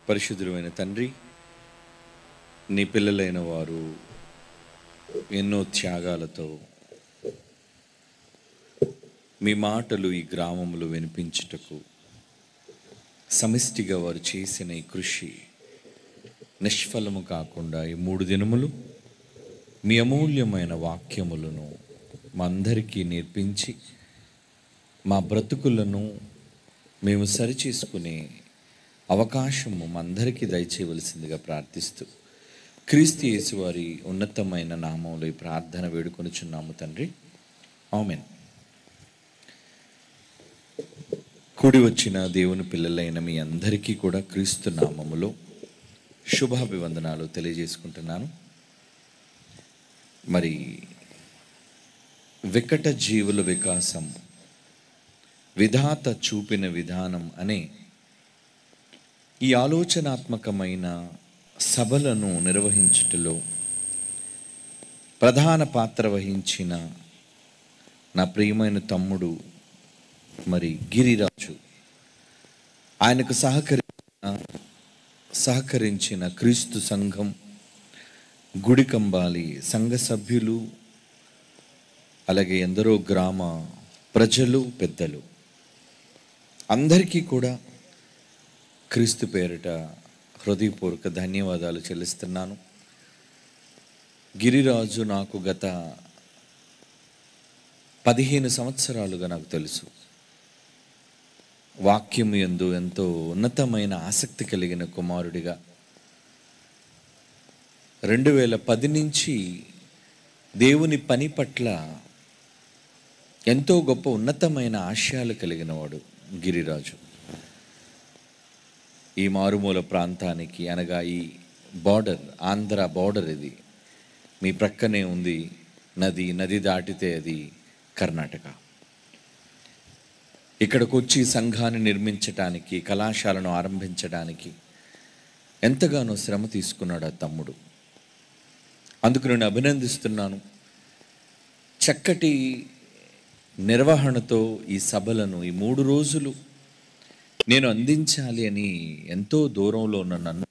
పరిశుద్ధుడైన తండ్రి, నీ పిల్లలైన వారు ఎన్నో త్యాగాలతో మీ మాటలు ఈ గ్రామంలో వినిపించుటకు సమిష్టిగా వారు చేసిన ఈ కృషి నిష్ఫలము కాకుండా ఈ 3 దినములు మీ అమూల్యమైన వాక్యములను మా అందరికీ నేర్పించి మా బ్రతుకులను మేము సరిచేసుకునే అవకాశము మా అందరికీ దయచేయవలసిందిగా ప్రార్థిస్తూ క్రీస్తు యేసు వారి ఉన్నతమైన నామంలో ఈ ప్రార్థన వేడుకొనుచున్నాము తండ్రి, ఆమేన్. కూడి వచ్చిన దేవుని పిల్లలైన మీ అందరికీ కూడా క్రీస్తు నామములో శుభాభివందనాలు తెలియజేసుకుంటున్నాను. మరి వికట జీవుల వికాసం విధాత చూపిన విధానం అనే ఈ ఆలోచనాత్మకమైన సభలను నిర్వహించుటలో ప్రధాన పాత్ర వహించిన నా ప్రియమైన తమ్ముడు మరి గిరిరాజు, ఆయనకు సహకరించిన క్రీస్తు సంఘం, గుడికంబాలి సంఘ సభ్యులు, అలాగే ఎందరో గ్రామ ప్రజలు, పెద్దలు అందరికీ కూడా క్రీస్తు పేరిట హృదయపూర్వక ధన్యవాదాలు చెల్లిస్తున్నాను. గిరిరాజు నాకు గత 15 సంవత్సరాలుగా నాకు తెలుసు. వాక్యము యందు ఎంతో ఉన్నతమైన ఆసక్తి కలిగిన కుమారుడిగా 2010 నుంచి దేవుని పని పట్ల ఎంతో గొప్ప ఉన్నతమైన ఆశయాలు కలిగిన వాడు గిరిరాజు. ఈ మారుమూల ప్రాంతానికి, అనగా ఈ బార్డర్, ఆంధ్ర బార్డర్, ఇది మీ ప్రక్కనే ఉంది. నది దాటితే అది కర్ణాటక. ఇక్కడికి వచ్చి సంఘాన్ని నిర్మించటానికి, కళాశాలను ఆరంభించడానికి ఎంతగానో శ్రమ తీసుకున్నాడు ఆ తమ్ముడు. అందుకు నేను అభినందిస్తున్నాను. చక్కటి నిర్వహణతో ఈ సభలను ఈ 3 రోజులు నేను అందించాలి అని ఎంతో దూరంలో ఉన్న నన్ను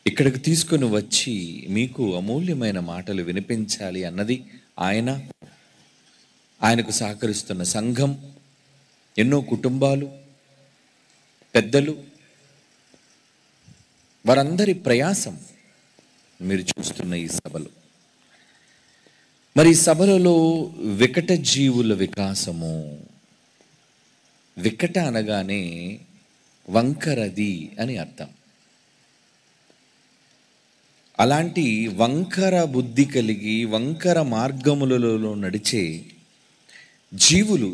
ఇక్కడికి తీసుకొని వచ్చి మీకు అమూల్యమైన మాటలు వినిపించాలి అన్నది ఆయనకు సహకరిస్తున్న సంఘం, ఎన్నో కుటుంబాలు, పెద్దలు, వారందరి ప్రయాసం మీరు చూస్తున్న ఈ సభలు. మరి ఈ సభలలో వికట జీవుల వికాసము, వికట అనగానే వంకరది అని అర్థం. అలాంటి వంకర బుద్ధి కలిగి వంకర మార్గములలో నడిచే జీవులు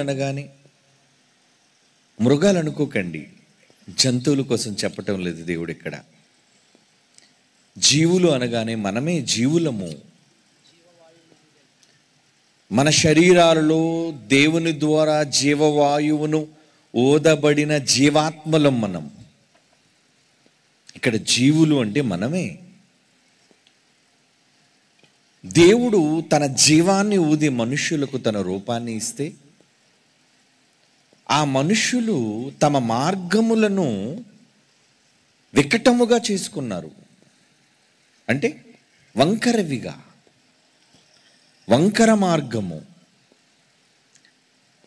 అనగానే మృగాలు అనుకోకండి, జంతువుల కోసం చెప్పటం లేదు దేవుడు ఇక్కడ. జీవులు అనగానే మనమే జీవులము. మన శరీరాలలో దేవుని ద్వారా జీవవాయువును ఓదబడిన జీవాత్మలం మనం. ఇక్కడ జీవులు అంటే మనమే. దేవుడు తన జీవాన్ని ఊది మనుష్యులకు తన రూపాన్ని ఇస్తే ఆ మనుష్యులు తమ మార్గములను వికటముగా చేసుకున్నారు. అంటే వంకరవిగా, వంకర మార్గము.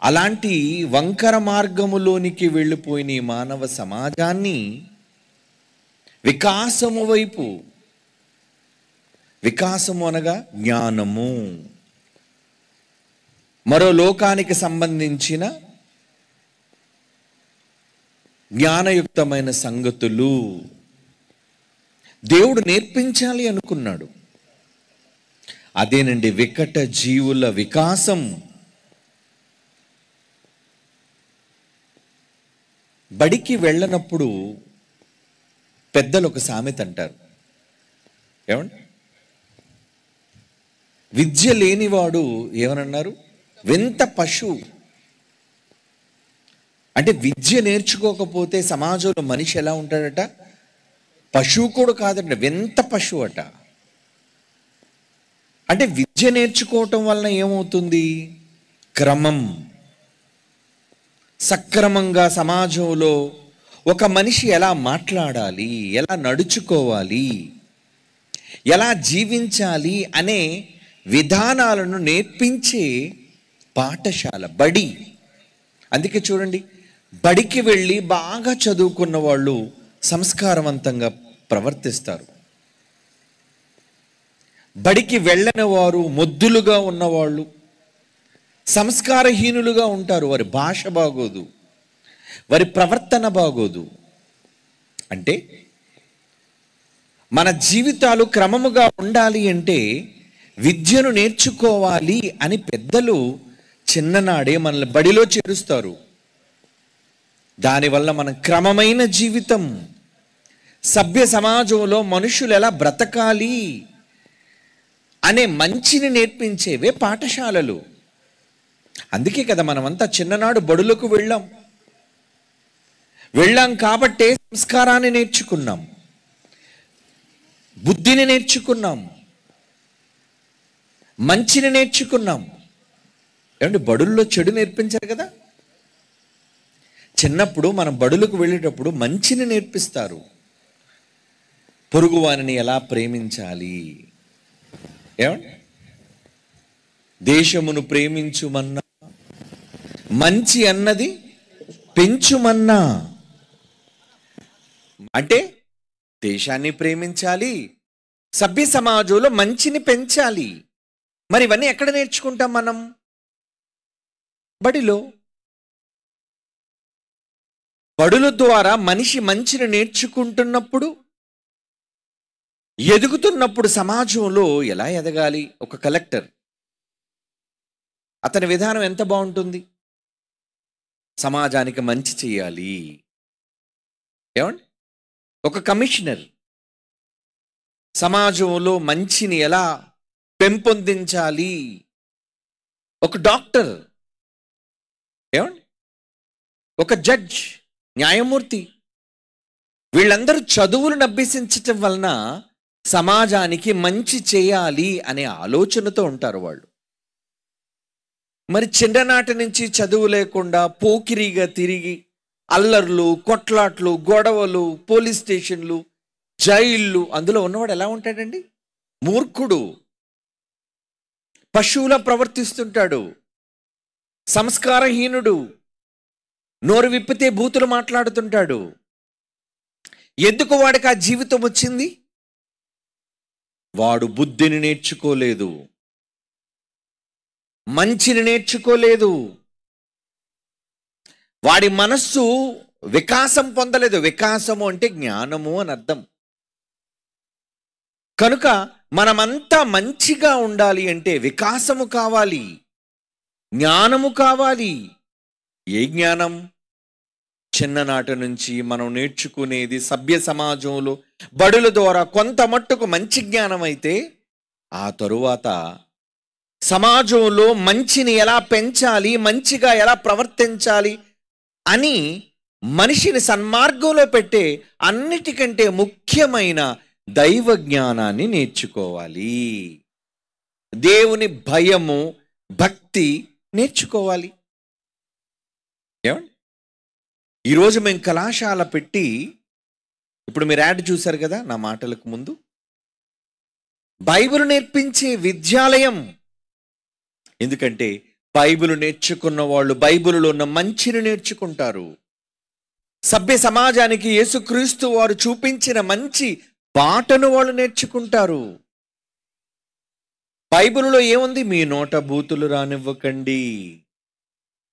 అలాంటి వంకర మార్గములోనికి వెళ్ళిపోయిన ఈ మానవ సమాజాన్ని వికాసము వైపు, వికాసము అనగా జ్ఞానము, మరో లోకానికి సంబంధించిన జ్ఞానయుక్తమైన సంగతులు దేవుడు నేర్పించాలి అనుకున్నాడు. అదేనండి వికట జీవుల వికాసం. బడికి వెళ్ళనప్పుడు పెద్దలు ఒక సామెత అంటారు. ఏమండి? విద్య లేనివాడు ఏమనన్నారు? వింత పశువు. అంటే విద్య నేర్చుకోకపోతే సమాజంలో మనిషి ఎలా ఉంటాడట? పశువు కూడా కాదంట, వింత పశువు అట. అంటే విద్య నేర్చుకోవటం వలన ఏమవుతుంది? క్రమం, సక్రమంగా సమాజంలో ఒక మనిషి ఎలా మాట్లాడాలి, ఎలా నడుచుకోవాలి, ఎలా జీవించాలి అనే విధానాలను నేర్పించే పాఠశాల, బడి. అందుకే చూడండి, బడికి వెళ్ళి బాగా చదువుకున్న వాళ్ళు సంస్కారవంతంగా ప్రవర్తిస్తారు. బడికి వెళ్ళని వారు, మొద్దులుగా ఉన్నవాళ్ళు సంస్కారహీనులుగా ఉంటారు. వారి భాష బాగోదు, వారి ప్రవర్తన బాగోదు. అంటే మన జీవితాలు క్రమముగా ఉండాలి అంటే విద్యను నేర్చుకోవాలి అని పెద్దలు చిన్ననాడే మనల్ని బడిలో చేరుస్తారు. దానివల్ల మనం క్రమమైన జీవితం, సభ్య సమాజంలో మనుషులు ఎలా బ్రతకాలి అనే మంచిని నేర్పించేవే పాఠశాలలు. అందుకే కదా మనమంతా చిన్ననాడు బడులకు వెళ్ళాం కాబట్టే సంస్కారాన్ని నేర్చుకున్నాం, బుద్ధిని నేర్చుకున్నాం, మంచిని నేర్చుకున్నాం. ఏమంటే బడుల్లో చెడు నేర్పించారు కదా. చిన్నప్పుడు మనం బడులకు వెళ్ళేటప్పుడు మంచిని నేర్పిస్తారు. పొరుగువారిని ఎలా ప్రేమించాలి, ఏమండి, దేశమును ప్రేమించుమన్నా, మంచి అన్నది పెంచుమన్నా. అంటే దేశాన్ని ప్రేమించాలి, సభ్య సమాజంలో మంచిని పెంచాలి. మరి ఇవన్నీ ఎక్కడ నేర్చుకుంటాం మనం? బడిలో. బడుల ద్వారా మనిషి మంచిని నేర్చుకుంటున్నప్పుడు, ఎదుగుతున్నప్పుడు సమాజంలో ఎలా ఎదగాలి? ఒక కలెక్టర్, అతని విధానం ఎంత బాగుంటుంది? సమాజానికి మంచి చేయాలి. ఏమండి, ఒక కమిషనర్ సమాజంలో మంచిని ఎలా పెంపొందించాలి. ఒక డాక్టర్, ఏమండి, ఒక జడ్జ్, న్యాయమూర్తి, వీళ్ళందరూ చదువులను అభ్యసించటం వలన సమాజానికి మంచి చేయాలి అనే ఆలోచనతో ఉంటారు వాళ్ళు. మరి చిన్ననాటి నుంచి చదువు లేకుండా పోకిరిగా తిరిగి అల్లర్లు, కొట్లాట్లు, గొడవలు, పోలీస్ స్టేషన్లు, జైళ్ళు, అందులో ఉన్నవాడు ఎలా ఉంటాడండి? మూర్ఖుడు, పశువులా ప్రవర్తిస్తుంటాడు, సంస్కారహీనుడు, నోరు విప్పితే బూతులు మాట్లాడుతుంటాడు. ఎందుకు వాడికి ఆ జీవితం వచ్చింది? వాడు బుద్ధిని నేర్చుకోలేదు, మంచిని నేర్చుకోలేదు, వాడి మనస్సు వికాసం పొందలేదు. వికాసము అంటే జ్ఞానము అని అర్థం. కనుక మనమంతా మంచిగా ఉండాలి అంటే వికాసము కావాలి, జ్ఞానము కావాలి. ఏ జ్ఞానం? చిన్ననాటి నుంచి మనం నేర్చుకునేది సభ్య సమాజంలో బడుల ద్వారా కొంత మట్టుకు మంచి జ్ఞానం అయితే, ఆ తరువాత సమాజంలో మంచిని ఎలా పెంచాలి, మంచిగా ఎలా ప్రవర్తించాలి అని మనిషిని సన్మార్గంలో పెట్టే అన్నిటికంటే ముఖ్యమైన దైవ జ్ఞానాన్ని నేర్చుకోవాలి. దేవుని భయము, భక్తి నేర్చుకోవాలి. ఏమండి, ఈరోజు మేము కళాశాల పెట్టి, ఇప్పుడు మీరు యాడ్ చూశారు కదా నా మాటలకు ముందు, బైబిల్ నేర్పించే విద్యాలయం. ఎందుకంటే బైబిల్ నేర్చుకున్న వాళ్ళు బైబిల్లో ఉన్న మంచిని నేర్చుకుంటారు. సభ్య సమాజానికి యేసుక్రీస్తు వారు చూపించిన మంచి బాటను వాళ్ళు నేర్చుకుంటారు. బైబిల్లో ఏముంది? మీ నోట బూతులు రానివ్వకండి,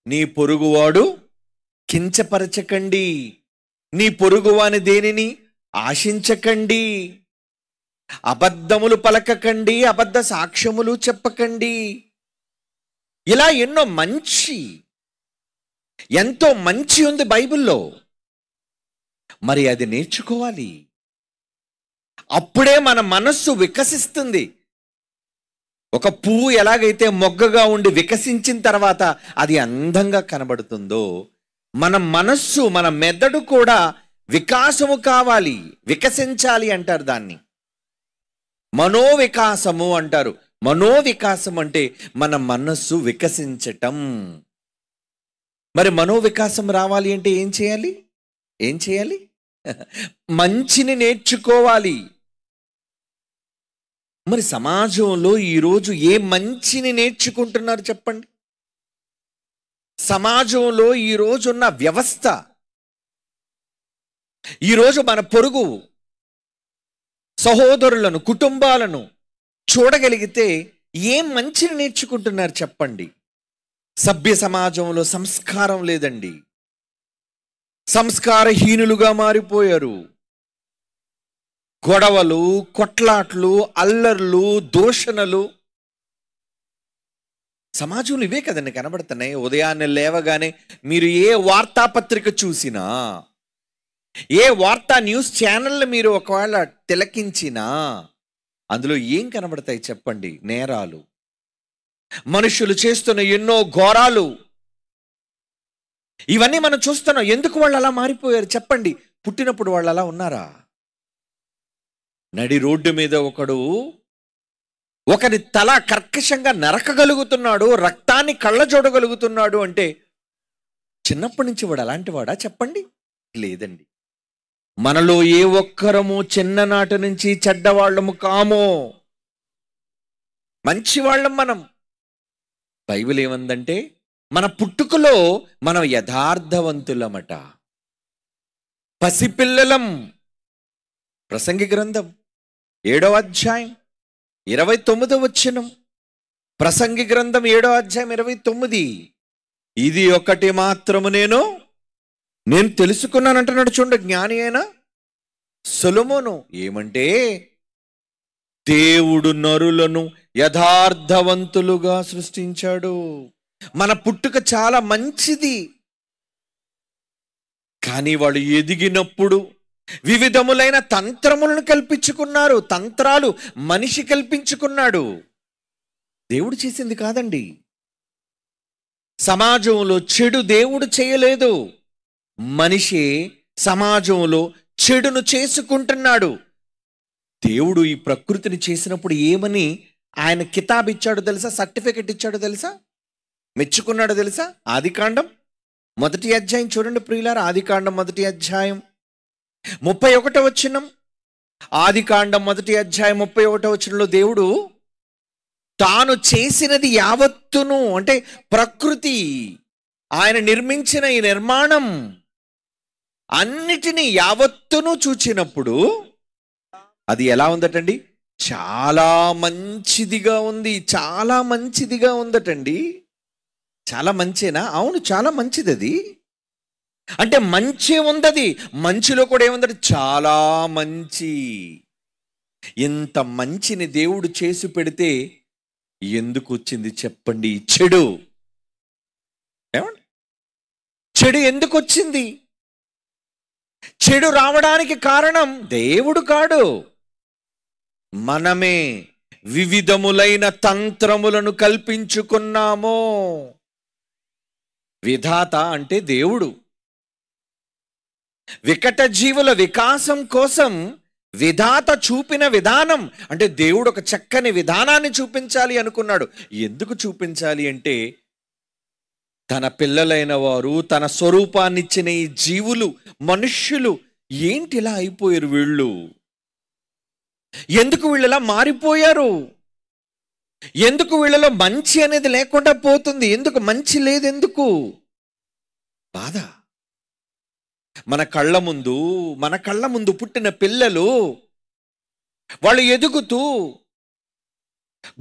నీ పొరుగువాడు కించపరచకండి, నీ పొరుగువాని దేనిని ఆశించకండి, అబద్ధములు పలకకండి, అబద్ధ సాక్ష్యములు చెప్పకండి. ఇలా ఎంతో మంచి ఉంది బైబిల్లో. మరి అది నేర్చుకోవాలి. అప్పుడే మన మనస్సు వికసిస్తుంది. ఒక పువ్వు ఎలాగైతే మొగ్గగా ఉండి వికసించిన తర్వాత అది అందంగా కనబడుతుందో, మన మనస్సు, మన మెదడు కూడా వికాసము కావాలి, వికసించాలి అంటారు. దాన్ని మనోవికాసము అంటారు. మనోవికాసం అంటే మన మనస్సు వికసించటం. మరి మనోవికాసం రావాలి అంటే ఏం చేయాలి? ఏం చేయాలి? మంచిని నేర్చుకోవాలి. మరి సమాజంలో ఈరోజు ఏ మంచిని నేర్చుకుంటున్నారు చెప్పండి? సమాజంలో ఈరోజున్న వ్యవస్థ, ఈరోజు మన పొరుగు సహోదరులను, కుటుంబాలను చూడగలిగితే ఏం మంచిని నేర్చుకుంటున్నారు చెప్పండి? సభ్య సమాజంలో సంస్కారం లేదండి. సంస్కారహీనులుగా మారిపోయారు. గొడవలు, కొట్లాట్లు, అల్లర్లు, దూషణలు. సమాజంలో ఇవే కదండి కనబడుతున్నాయి. ఉదయాన్నే లేవగానే మీరు ఏ వార్తాపత్రిక చూసినా, ఏ వార్తా న్యూస్ ఛానల్ మీరు ఒకవేళ తిలకించినా అందులో ఏం కనబడతాయి చెప్పండి? నేరాలు, మనుషులు చేస్తున్న ఎన్నో ఘోరాలు, ఇవన్నీ మనం చూస్తున్నాం. ఎందుకు వాళ్ళు అలా మారిపోయారు చెప్పండి? పుట్టినప్పుడు వాళ్ళు అలా ఉన్నారా? నడి రోడ్డు మీద ఒకరి తల కర్కశంగా నరకగలుగుతున్నాడు, రక్తాన్ని కళ్ళజోడగలుగుతున్నాడు అంటే చిన్నప్పటి నుంచి వాడు అలాంటి వాడా చెప్పండి? లేదండి. మనలో ఏ ఒక్కరము చిన్ననాటి నుంచి చెడ్డవాళ్ళము కామో, మంచివాళ్ళం మనం. బైబిల్ ఏమందంటే మన పుట్టుకలో మనం యథార్థవంతులమట, పసిపిల్లలం. ప్రసంగి గ్రంథం 7వ అధ్యాయం 29వ వచనం. ప్రసంగి గ్రంథం 7వ అధ్యాయం 29. ఇది ఒకటి మాత్రము నేను తెలుసుకున్నానంటున్నాడు చూడండి జ్ఞాని అయిన సొలొమోను. ఏమంటే దేవుడు నరులను యథార్థవంతులుగా సృష్టించాడు. మన పుట్టుక చాలా మంచిది. కానీ వాళ్ళు ఎదిగినప్పుడు వివిధములైన తంత్రములను కల్పించుకున్నారు. తంత్రాలు మనిషి కల్పించుకున్నాడు, దేవుడు చేసింది కాదండి. సమాజంలో చెడు దేవుడు చేయలేదు, మనిషి సమాజంలో చెడును చేసుకుంటున్నాడు. దేవుడు ఈ ప్రకృతిని చేసినప్పుడు ఏమని ఆయన కితాబ్ ఇచ్చాడో తెలుసా? సర్టిఫికెట్ ఇచ్చాడో తెలుసా? మెచ్చుకున్నాడో తెలుసా? ఆదికాండం 1వ అధ్యాయం చూడండి ప్రియులారా. ఆదికాండం 1వ అధ్యాయం 31వ వచనం. ఆదికాండం 1వ అధ్యాయం 31వ వచనంలో దేవుడు తాను చేసినది యావత్తును, అంటే ప్రకృతి, ఆయన నిర్మించిన ఈ నిర్మాణం అన్నిటినీ యావత్తును చూచినప్పుడు అది ఎలా ఉందటండి? చాలా మంచిదిగా ఉంది. చాలా మంచిదిగా ఉందటండి. చాలా మంచేనా? అవును, చాలా మంచిది. అది అంటే మంచి ఉందది. మంచిలో కూడా ఏముందంటే చాలా మంచి. ఇంత మంచిని దేవుడు చేసి పెడితే ఎందుకు వచ్చింది చెప్పండి చెడు? ఏమండి, చెడు ఎందుకు వచ్చింది? చెడు రావడానికి కారణం దేవుడు కాడు, మనమే వివిధములైన తంత్రములను కల్పించుకున్నాము. విధాత అంటే దేవుడు. వికట జీవుల వికాసం కోసం విధాత చూపిన విధానం అంటే దేవుడు ఒక చక్కని విధానాన్ని చూపించాలి అనుకున్నాడు. ఎందుకు చూపించాలి అంటే తన పిల్లలైన వారు, తన స్వరూపాన్ని ఇచ్చిన ఈ జీవులు, మనుష్యులు ఏంటి ఇలా అయిపోయారు? వీళ్ళు ఎందుకు వీళ్ళలా మారిపోయారు? ఎందుకు వీళ్ళలో మంచి అనేది లేకుండా పోతుంది? ఎందుకు మంచి లేదు? ఎందుకు బాధ? మన కళ్ళ ముందు పుట్టిన పిల్లలు వాళ్ళు ఎదుగుతూ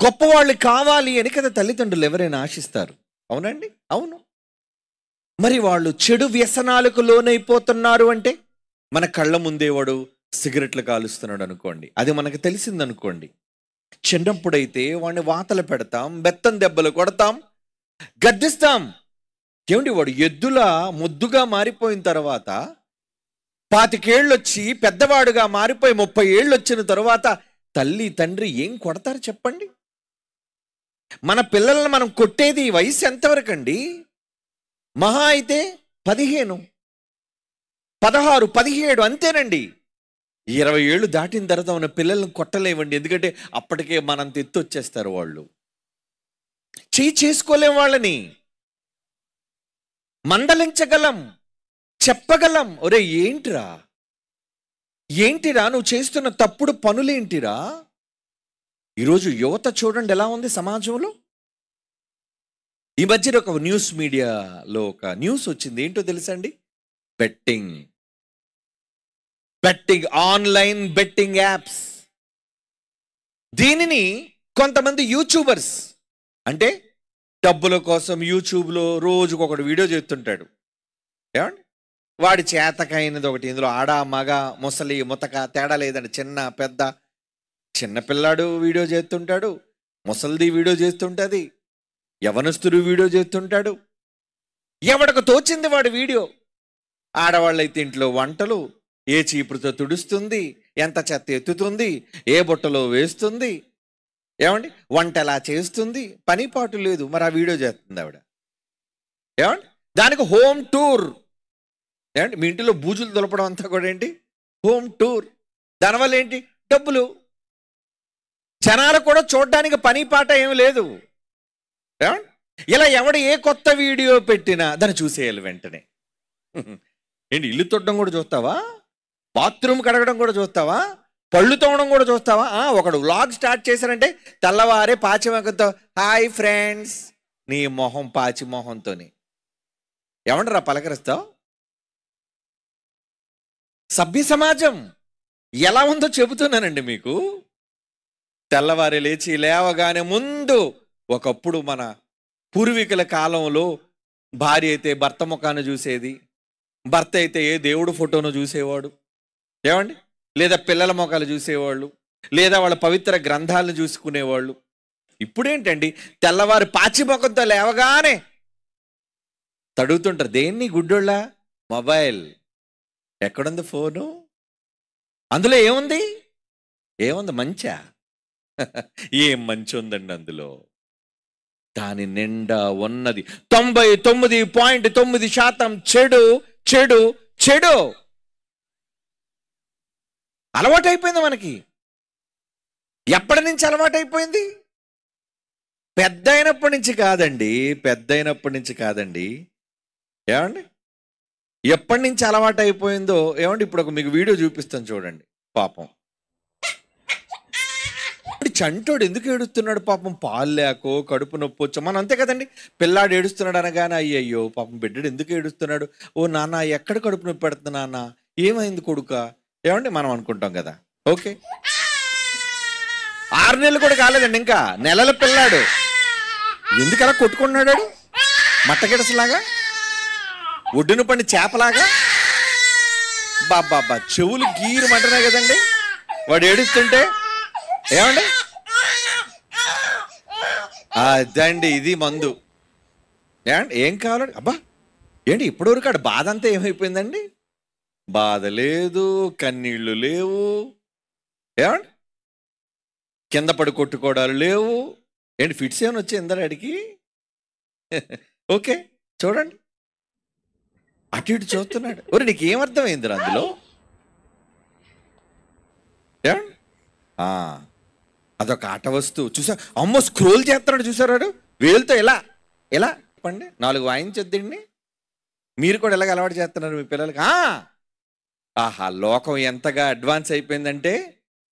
గొప్పవాళ్ళు కావాలి అని కదా తల్లిదండ్రులు ఎవరైనా ఆశిస్తారు, అవునండి? అవును. మరి వాళ్ళు చెడు వ్యసనాలకు లోనైపోతున్నారు అంటే మన కళ్ళ ముందేవాడు సిగరెట్లు కాలుస్తున్నాడు అనుకోండి, అది మనకు తెలిసిందనుకోండి. చిన్నప్పుడైతే వాడిని వాతలు పెడతాం, బెత్తం దెబ్బలు కొడతాం, గద్దిస్తాం. ఏమిటి వాడు ఎద్దులా ముద్దుగా మారిపోయిన తర్వాత 25 ఏళ్ళు వచ్చి పెద్దవాడుగా మారిపోయి 30 ఏళ్ళు వచ్చిన తర్వాత తల్లి తండ్రి ఏం కొడతారు చెప్పండి? మన పిల్లలను మనం కొట్టేది వయసు ఎంతవరకు అండి? మహా అయితే 15, 16, 17 అంతేనండి. 20 ఏళ్ళు దాటిన తర్వాత మన పిల్లల్ని కొట్టలేమండి, ఎందుకంటే అప్పటికే మనంత ఎత్తు వచ్చేస్తారు వాళ్ళు. చేసుకోలేం, వాళ్ళని మందలించగలం, చెప్పగలం, ఒరే ఏంటిరా నువ్వు చేస్తున్న తప్పుడు పనులేంటిరా. ఈరోజు యువత చూడండి ఎలా ఉంది సమాజంలో. ఈ మధ్యన ఒక న్యూస్ మీడియాలో ఒక న్యూస్ వచ్చింది, ఏంటో తెలుసా అండి? Betting online betting apps. దీనిని కొంతమంది యూట్యూబర్స్, అంటే డబ్బుల కోసం యూట్యూబ్లో రోజుకొకటి వీడియో చేస్తుంటాడు. ఏమండి, వాడి చేతకైనది ఒకటి, ఇందులో ఆడ మగ ముసలి ముతక తేడా లేదండి, చిన్న పెద్ద. చిన్నపిల్లాడు వీడియో చేస్తుంటాడు, ముసలిది వీడియో చేస్తుంటుంది, యవనస్తుడు వీడియో చేస్తుంటాడు. ఎవడికి తోచింది వాడి వీడియో. ఆడవాళ్ళైతే ఇంట్లో వంటలు, ఏ చీపురుతో తుడుస్తుంది, ఎంత చెత్త ఎత్తుతుంది, ఏ బుట్టలో వేస్తుంది, ఏమండి వంట ఎలా చేస్తుంది, పని పాటు లేదు, మరి ఆ వీడియో చేస్తుంది ఆవిడ. ఏమండి, దానికి హోమ్ టూర్. ఏమండి, మీ ఇంటిలో బూజులు దులపడం అంతా కూడా ఏంటి, హోమ్ టూర్. దానివల్ల ఏంటి, డబ్బులు. జనాలు కూడా చూడడానికి పని పాట ఏమి లేదు. ఏమండి, ఇలా ఎవడు ఏ కొత్త వీడియో పెట్టినా దాన్ని చూసేయాలి వెంటనే. ఏంటి, ఇల్లు తొట్టడం కూడా చూస్తావా, బాత్రూమ్ కడగడం కూడా చూస్తావా, పళ్ళు తోమడం కూడా చూస్తావా? ఒకడు వ్లాగ్ స్టార్ట్ చేశారంటే తెల్లవారే పాచిమొహంతో, హాయ్ ఫ్రెండ్స్, నీ మొహం పాచి మొహంతోని ఏమంటారా పలకరిస్తావు? సభ్య సమాజం ఎలా ఉందో చెబుతున్నానండి మీకు. తెల్లవారి లేవగానే ముందు, ఒకప్పుడు మన పూర్వీకుల కాలంలో భార్య అయితే భర్త ముఖాన్ని చూసేది, భర్త అయితే ఏ దేవుడు ఫోటోను చూసేవాడు, ఏమండి, లేదా పిల్లల ముఖాలు చూసేవాళ్ళు, లేదా వాళ్ళ పవిత్ర గ్రంథాలను చూసుకునేవాళ్ళు. ఇప్పుడేంటండి, తెల్లవారి పాచి ముఖంతో లేవగానే తడుగుతుంటారు. దేన్ని గుడ్డోళ్ళ? మొబైల్. ఎక్కడుంది ఫోను? అందులో ఏముంది మంచా? ఏం మంచి ఉందండి అందులో? దాని నిండా ఉన్నది 99.9% చెడు చెడు చెడు. అలవాటైపోయింది మనకి. ఎప్పటి నుంచి అలవాటైపోయింది? పెద్ద అయినప్పటి నుంచి కాదండి. ఏమండి, ఎప్పటి నుంచి అలవాటు అయిపోయిందో ఏమండి, ఇప్పుడు మీకు వీడియో చూపిస్తాను చూడండి. పాపం చంటోడు ఎందుకు ఏడుస్తున్నాడు పాపం? పాలు లేకో కడుపు నొప్పి వచ్చో, మనం అంతే కదండి. పిల్లాడు ఏడుస్తున్నాడు అనగానే అయ్యయ్యో పాపం బిడ్డడు ఎందుకు ఏడుస్తున్నాడు, ఓ నాన్న ఎక్కడ కడుపు నొప్పి పెడుతున్నా నాన్న, ఏమైంది కొడుక, ఏమండి మనం అనుకుంటాం కదా. ఓకే, 6 నెలలు కూడా కాలేదండి, ఇంకా నెలల పిల్లాడు ఎందుకు అలా కొట్టుకున్నాడు? మట్టగిడసలాగా, ఒడ్డున పడిన చేపలాగా. బాబా చెవులు గీరు మంటనే కదండి వాడు ఏడుస్తుంటే. ఏమండి, అదండి ఇది మందు. ఏమండి, ఏం కావాలండి? అబ్బా ఏంటి ఇప్పటివరకు ఆడ బాధ అంతా ఏమైపోయిందండి? బాధ లేదు, కన్నీళ్లు లేవు, ఏమండి కింద పడి కొట్టుకోవడాలు లేవు. ఏంటి ఫిట్స్ ఏమైనా వచ్చాయి ఇందరాడికి? ఓకే చూడండి, అటు ఇటు చూస్తున్నాడు. ఒరే నీకు ఏమర్థమైందిరా అందులో? ఏమండి, అదొక ఆట వస్తువు. చూసా, అమ్మో స్క్రోల్ చేస్తున్నాడు చూసారాడు వేలుతో. ఎలా చెప్పండి, 4 వాయించొద్దండి. మీరు కూడా ఎలాగ అలవాటు చేస్తున్నారు మీ పిల్లలకి? ఆహా, లోకం ఎంతగా అడ్వాన్స్ అయిపోయిందంటే,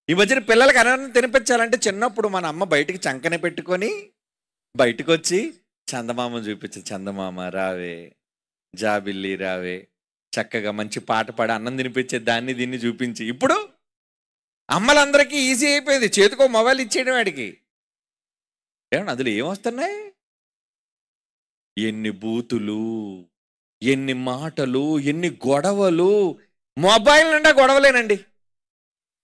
ఈ మధ్యన పిల్లలకి అన్నం తినిపించాలంటే చిన్నప్పుడు మన అమ్మ బయటికి చంకనే పెట్టుకొని బయటకు వచ్చి చందమామను చూపించి, చందమామ రావే, జాబిల్లి రావే, చక్కగా మంచి పాట పాడి అన్నం తినిపించే దాన్ని దీన్ని చూపించి. ఇప్పుడు అమ్మలందరికీ ఈజీ అయిపోయింది, చేతికో మొబైల్ ఇచ్చేయడం వాడికి. ఏమన్నా అందులో ఏమొస్తున్నాయి? ఎన్ని బూతులు, ఎన్ని మాటలు, ఎన్ని గొడవలు. మొబైల్ నిండా గొడవలేనండి.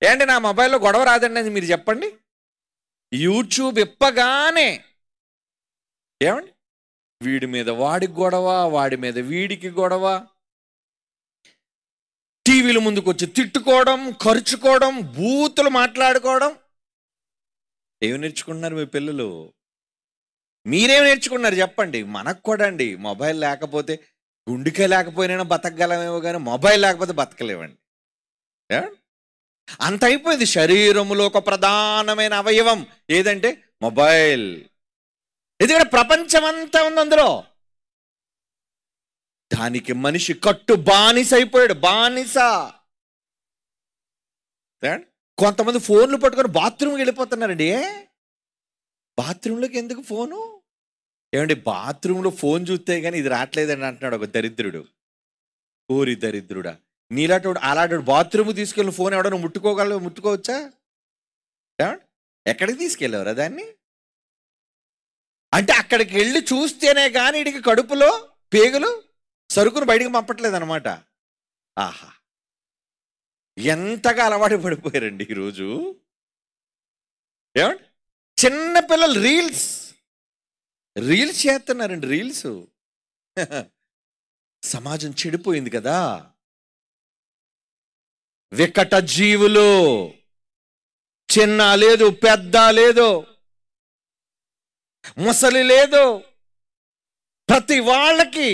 ఏంటి నా మొబైల్లో గొడవ రాదండి అని మీరు చెప్పండి. యూట్యూబ్ ఇప్పగానే ఏమండి, వీడి మీద వాడికి గొడవ, వాడి మీద వీడికి గొడవ, టీవీల ముందుకు వచ్చి తిట్టుకోవడం, ఖర్చుకోవడం, బూతులు మాట్లాడుకోవడం. ఏమి నేర్చుకుంటున్నారు మీ పిల్లలు? మీరేమి నేర్చుకున్నారు చెప్పండి? మనకు కూడా అండి మొబైల్ లేకపోతే, గుండెకాయ లేకపోయినా బతకగలమేమో కానీ మొబైల్ లేకపోతే బతకలేవండి. అంత అయిపోయింది. శరీరంలో ఒక ప్రధానమైన అవయవం ఏదంటే మొబైల్. ఎందుకంటే ప్రపంచం అంతా ఉంది అందులో. దానికి మనిషి కట్టు బానిస అయిపోయాడు, బానిస. కొంతమంది ఫోన్లు పట్టుకొని బాత్రూమ్కి వెళ్ళిపోతున్నారండి. బాత్రూంలోకి ఎందుకు ఫోను? ఏమండి, బాత్రూంలో ఫోన్ చూస్తే కానీ ఇది రావట్లేదని అంటున్నాడు ఒక దరిద్రుడు. ఓరి దరిద్రుడా, నీలాటోడు అలాంటి బాత్రూమ్ తీసుకెళ్ళిన ఫోన్ ఎవడన్నా ముట్టుకోవచ్చా? ఎక్కడికి తీసుకెళ్ళేవారా దాన్ని? అంటే అక్కడికి వెళ్ళి చూస్తేనే కానీ వీడికి కడుపులో పేగులు సరుకును బయటికి పంపట్లేదు అనమాట. ఆహా, ఎంతగా అలవాటు పడిపోయారండి ఈరోజు. ఏమండి, చిన్నపిల్లలు రీల్స్ చేస్తున్నారండి, రీల్స్. సమాజం చెడిపోయింది కదా. వికట జీవులు, చిన్న లేదు, పెద్ద లేదు, ముసలి లేదు, ప్రతి వాళ్ళకి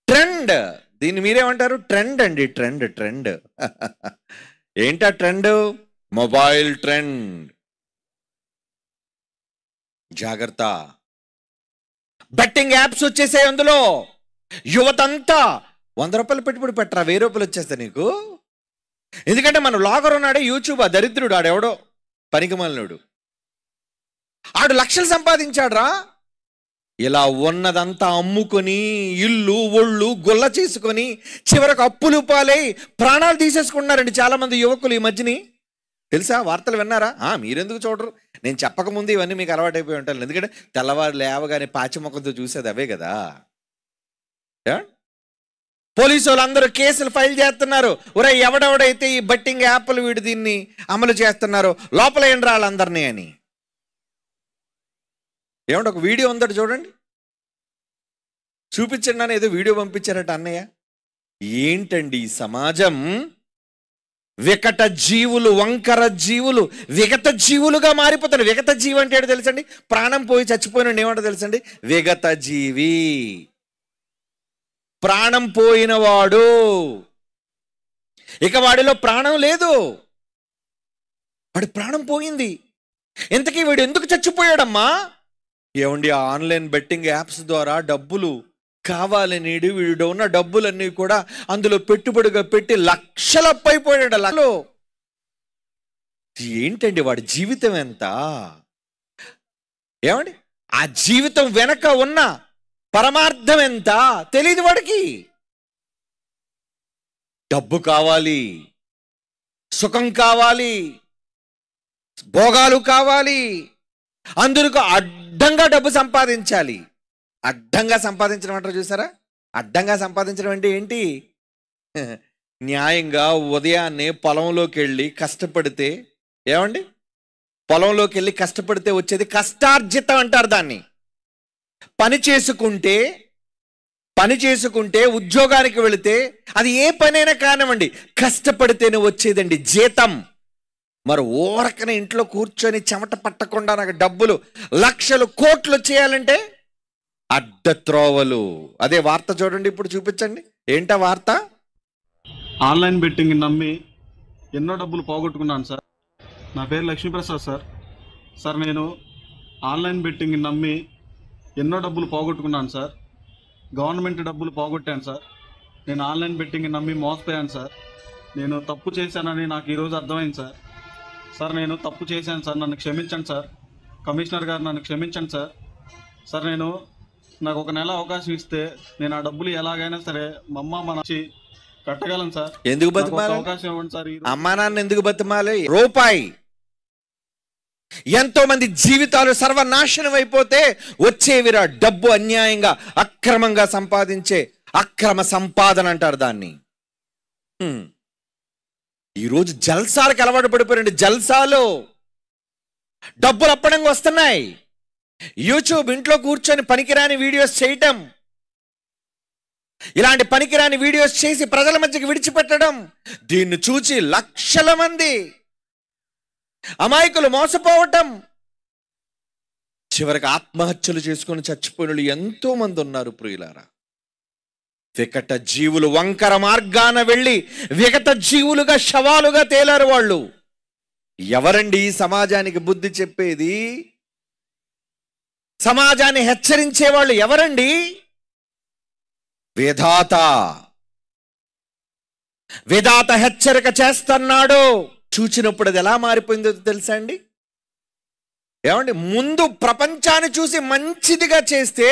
ట్రెండ్. దీన్ని మీరేమంటారు? ట్రెండ్ అండి, ట్రెండ్. ఏంటా ట్రెండ్? Mobile trend. జాగ్రత్త, బెట్టింగ్ యాప్స్ వచ్చేసాయి. అందులో యువతంతా 100 రూపాయలు పెట్టుబడి పెట్టరా, 1000 రూపాయలు వచ్చేస్తా నీకు. ఎందుకంటే మన బ్లాగర్ ఉన్నాడే యూట్యూబ్, ఆ దరిద్రుడు ఆడెవడో పనికిమాలినోడు, ఆడు లక్షలు సంపాదించాడ్రా. ఇలా ఉన్నదంతా అమ్ముకొని ఇల్లు ఒళ్ళు గొల్ల చేసుకొని చివరకు అప్పులు పాలై ప్రాణాలు తీసేసుకుంటున్నారండి చాలా మంది యువకులు ఈ మధ్యని. తెలుసా? వార్తలు విన్నారా? మీరెందుకు చూడరు? నేను చెప్పకముందు ఇవన్నీ మీకు అలవాటైపోయి ఉంటాను. ఎందుకంటే తెల్లవారు లేవగానే పాచిమొక్కతో చూసేది అవే కదా. పోలీసు వాళ్ళందరూ కేసులు ఫైల్ చేస్తున్నారు. ఒరే, ఎవడెవడైతే ఈ బెట్టింగ్ యాప్లు వీడు దీన్ని అమలు చేస్తున్నారో లోపల ఏంటి వాళ్ళందరినీ అని. ఏమంటే ఒక వీడియో ఉందట చూడండి, చూపించండి అని ఏదో వీడియో పంపించారట అన్నయ్య. ఏంటండి ఈ సమాజం? వికట జీవులు, వంకర జీవులు విగత జీవులుగా మారిపోతారు. విగత జీవి అంటే ఏంటో తెలుసండి? ప్రాణం పోయి చచ్చిపోయిన ఏమంటో తెలుసండి? విగత జీవి. ప్రాణం పోయినవాడు, ఇక వాడిలో ప్రాణం లేదు, వాడి ప్రాణం పోయింది. ఇంతకీ వీడు ఎందుకు చచ్చిపోయాడమ్మా? ఏమండి, ఆన్లైన్ బెట్టింగ్ యాప్స్ ద్వారా డబ్బులు కావాలని వీడు ఉన్న డబ్బులన్నీ కూడా అందులో పెట్టుబడిగా పెట్టి లక్షలప్పైపోయాడు. లక్షలు. ఏంటండి వాడి జీవితం ఎంత? ఏమండి, ఆ జీవితం వెనక ఉన్న పరమార్థం ఎంత తెలియదు వాడికి. డబ్బు కావాలి, సుఖం కావాలి, భోగాలు కావాలి, అందరికీ అడ్డంగా డబ్బు సంపాదించాలి. అడ్డంగా సంపాదించడం అంటారు చూసారా? అడ్డంగా సంపాదించడం అంటే ఏంటి? న్యాయంగా ఉదయాన్నే పొలంలోకి వెళ్ళి కష్టపడితే, ఏమండి, పొలంలోకి వెళ్ళి కష్టపడితే వచ్చేది కష్టార్జితం అంటారు దాన్ని. పని చేసుకుంటే ఉద్యోగానికి వెళితే అది ఏ పనైనా కానివ్వండి కష్టపడితేనే వచ్చేదండి జీతం. మరి ఊరకనే ఇంట్లో కూర్చొని చెమట పట్టకుండా నాకు డబ్బులు లక్షలు కోట్లు చేయాలంటే అడ్డత్రోవలు. అదే వార్త చూడండి, ఇప్పుడు చూపించండి. ఏంటా వార్త? ఆన్లైన్ బెట్టింగ్ నమ్మి ఎన్నో డబ్బులు పోగొట్టుకున్నాను సార్. నా పేరు లక్ష్మీప్రసాద్ సార్. సార్, నేను ఆన్లైన్ బెట్టింగ్ నమ్మి ఎన్నో డబ్బులు పోగొట్టుకున్నాను సార్. గవర్నమెంట్ డబ్బులు పోగొట్టాను సార్. నేను ఆన్లైన్ బెట్టింగ్ నమ్మి మోసపోయాను సార్. నేను తప్పు చేశానని నాకు ఈరోజు అర్థమైంది సార్. సార్, నేను తప్పు చేశాను సార్, నన్ను క్షమించండి సార్. కమిషనర్ గారు నన్ను క్షమించండి సార్. సార్, నాకు ఒక నెల అవకాశం ఇస్తే నేను ఆ డబ్బులు ఎలాగైనా సరే మా అమ్మ మా నాన్న కట్టగలను సార్. ఎందుకు బతిమాలి? అవకాశం ఇవ్వండి సార్. అమ్మా నాన్న ఎందుకు బతిమాలి? రూపాయి ఎంతో మంది జీవితాలు సర్వనాశనం అయిపోతే వచ్చేవిరా డబ్బు. అన్యాయంగా అక్రమంగా సంపాదించే అక్రమ సంపాదన అంటారు దాన్ని. ఈరోజు జల్సాలకు అలవాటు పడిపోయారండి. జల్సాలు డబ్బులు అప్పడంగా వస్తున్నాయి. యూట్యూబ్, ఇంట్లో కూర్చొని పనికిరాని వీడియోస్ చేయటం, ఇలాంటి పనికిరాని వీడియోస్ చేసి ప్రజల మధ్యకి విడిచిపెట్టడం, దీన్ని చూచి లక్షల మంది అమాయకులు మోసపోవటం, చివరికి ఆత్మహత్యలు చేసుకొని చచ్చిపోయిన ఎంతో మంది ఉన్నారు ప్రియులారా. వికట జీవులు వంకర మార్గాన వెళ్ళి విగత జీవులుగా శవాలుగా తేలారు వాళ్ళు. ఎవరండి ఈ సమాజానికి బుద్ధి చెప్పేది? సమాజాన్ని హెచ్చరించే వాళ్ళు ఎవరండి? విధాత విధాత హెచ్చరిక చేస్తున్నాడు. చూచినప్పుడు అది ఎలా మారిపోయిందో తెలుసా అండి? ఏమండి, ముందు ప్రపంచాన్ని చూసి మంచిదిగా చేస్తే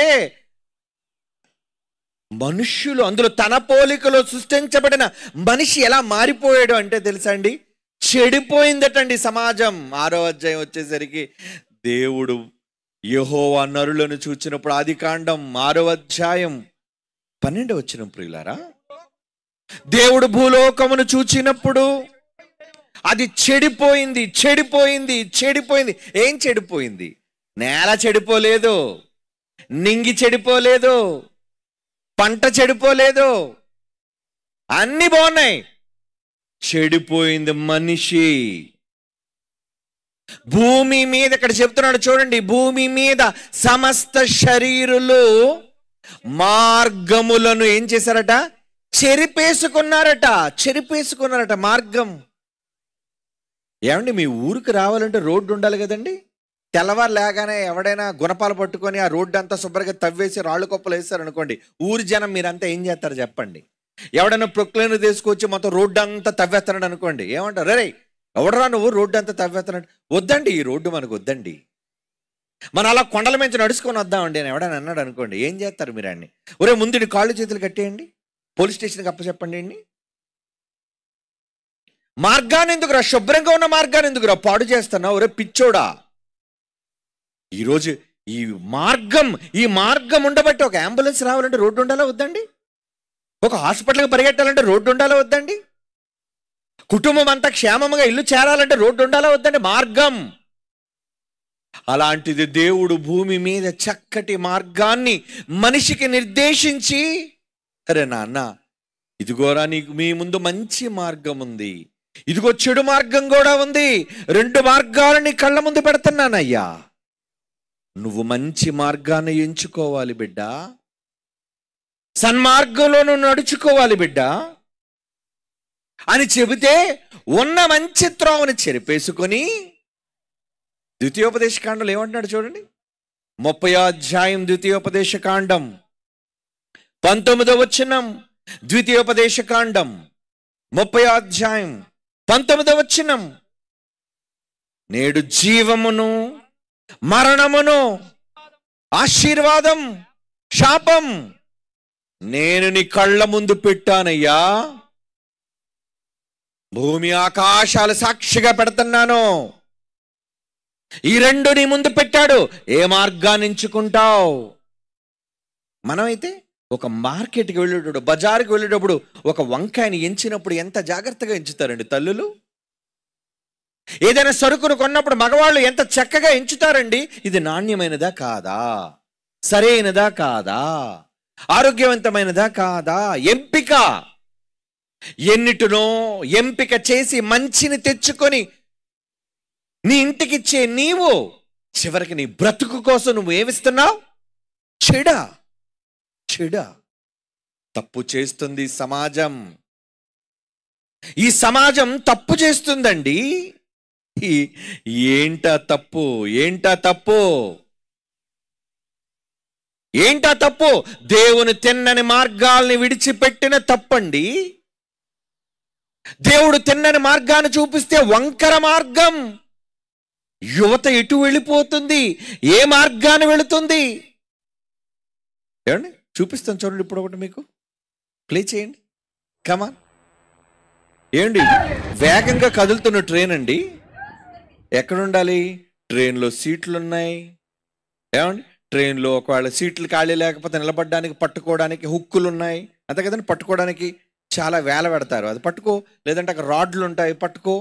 మనుష్యులు, అందులో తన పోలికలో సృష్టించబడిన మనిషి ఎలా మారిపోయాడు అంటే తెలుసా అండి? చెడిపోయిందటండి సమాజం. 6వ అధ్యాయం వచ్చేసరికి దేవుడు యెహోవా నరులను చూచినప్పుడు, ఆదికాండం 6వ అధ్యాయం 12వ వచనం ప్రియులారా, దేవుడు భూలోకమును చూచినప్పుడు అది చెడిపోయింది, చెడిపోయింది, చెడిపోయింది. ఏం చెడిపోయింది? నేల చెడిపోలేదు, నింగి చెడిపోలేదు, పంట చెడిపోలేదు, అన్ని బాగున్నాయి. చెడిపోయింది మనిషి. భూమి మీద, ఇక్కడ చెప్తున్నాడు చూడండి, భూమి మీద సమస్త శరీరులు మార్గములను ఏం చేశారట? చెరిపేసుకున్నారట. చెరిపేసుకున్నారట మార్గం. ఏమండి, మీ ఊరికి రావాలంటే రోడ్డు ఉండాలి కదండి. తెల్లవారు లేగానే ఎవడైనా గుణపాలు పట్టుకొని ఆ రోడ్డు అంతా శుభ్రంగా తవ్వేసి రాళ్ళు కొప్పలు వేస్తారు అనుకోండి, ఊరి జనం మీరంతా ఏం చేస్తారు చెప్పండి? ఎవడైనా ప్రొక్లైనర్ తీసుకొచ్చి మొత్తం రోడ్డు అంతా తవ్వేస్తున్నాడు అనుకోండి, ఏమంటారు? రే, ఎవడరా నువ్వు రోడ్డు అంతా తవ్వేస్తున్నాడు? వద్దండి, ఈ రోడ్డు మనకు వద్దండి, మనం అలా కొండల మీద నడుచుకొని వద్దామండి అని ఎవడైనా అన్నాడు అనుకోండి, ఏం చేస్తారు మీరు? అన్ని ఒరే ముందు కాళ్ళు చేతులు కట్టేయండి, పోలీస్ స్టేషన్కి అప్పచెప్పండి అండి. మార్గాన్ని ఎందుకురా, శుభ్రంగా ఉన్న మార్గాన్ని ఎందుకురా పాడు చేస్తున్నావు? ఒరే పిచ్చోడా, ఈరోజు ఈ మార్గం ఉండబట్టి ఒక అంబులెన్స్ రావాలంటే రోడ్డు ఉండాలా వద్దండి? ఒక హాస్పిటల్కి పరిగెట్టాలంటే రోడ్డు ఉండాలా వద్దండి? కుటుంబం అంతా క్షేమంగా ఇల్లు చేరాలంటే రోడ్డు ఉండాలా వద్దండి? మార్గం. అలాంటిది దేవుడు భూమి మీద చక్కటి మార్గాన్ని మనిషికి నిర్దేశించి, అరే నాన్న, ఇదిగోరా నీకు మీ ముందు మంచి మార్గం ఉంది, ఇదిగో చెడు మార్గం కూడా ఉంది, 2 మార్గాలు నీ కళ్ళ ముందు పెడుతున్నానయ్యా, నువ్వు మంచి మార్గాన్ని ఎంచుకోవాలి బిడ్డ, సన్మార్గంలో నువ్వు నడుచుకోవాలి బిడ్డ అని చెబితే, ఉన్న మంచి త్రోవని చెరిపేసుకొని, ద్వితీయోపదేశకాండంలో ఏమంటున్నాడు చూడండి, 30వ అధ్యాయం ద్వితీయోపదేశకాండం 19వ వచనం. ద్వితీయోపదేశకాండం 30వ అధ్యాయం 19వ వచనం. నేడు జీవమును మరణమును, ఆశీర్వాదం శాపం నేను నీ కళ్ళ ముందు పెట్టానయ్యా, భూమి ఆకాశాలు సాక్షిగా పెడుతున్నాను, ఈ 2 నీ ముందు పెట్టాడు, ఏ మార్గాన్ని ఎంచుకుంటావు? మనమైతే ఒక మార్కెట్కి వెళ్ళేటప్పుడు, బజార్కి వెళ్ళేటప్పుడు ఒక వంకాయని ఎంచినప్పుడు ఎంత జాగ్రత్తగా ఎంచుతారండి తల్లులు. ఏదైనా సరుకును కొన్నప్పుడు మగవాళ్ళు ఎంత చక్కగా ఎంచుతారండి, ఇది నాణ్యమైనదా కాదా, సరైనదా కాదా, ఆరోగ్యవంతమైనదా కాదా. ఎంపిక, ఎన్నిటినో ఎంపిక చేసి మంచిని తెచ్చుకొని నీ ఇంటికిచ్చే నీవు చివరికి నీ బ్రతుకు కోసం నువ్వు ఏమిస్తున్నావు? చెడా. తప్పు చేస్తుంది సమాజం. ఈ సమాజం తప్పు చేస్తుందండి. ఏంటా తప్పు? దేవుని తిన్నని మార్గాల్ని విడిచిపెట్టిన తప్పండి. దేవుడు తిన్నని మార్గాన్ని చూపిస్తే వంకర మార్గం. యువత ఎటు వెళ్ళిపోతుంది? ఏ మార్గాన్ని వెళుతుంది? ఏమండి, చూపిస్తాను చూడండి. ఇప్పుడు ఒకటి మీకు ప్లే చేయండి, కమాన్. ఏంటి, వేగంగా కదులుతున్న ట్రైన్ అండి. ఎక్కడుండాలి? ట్రైన్లో సీట్లు ఉన్నాయి. ఏమండి, ట్రైన్లో ఒకవేళ సీట్లు ఖాళీ లేకపోతే నిలబడడానికి, పట్టుకోవడానికి హుక్కులు ఉన్నాయి, అంతే కదండి. పట్టుకోవడానికి చాలా వేల పెడతారు, అది పట్టుకో. లేదంటే అక్కడ రాడ్లు ఉంటాయి, పట్టుకో.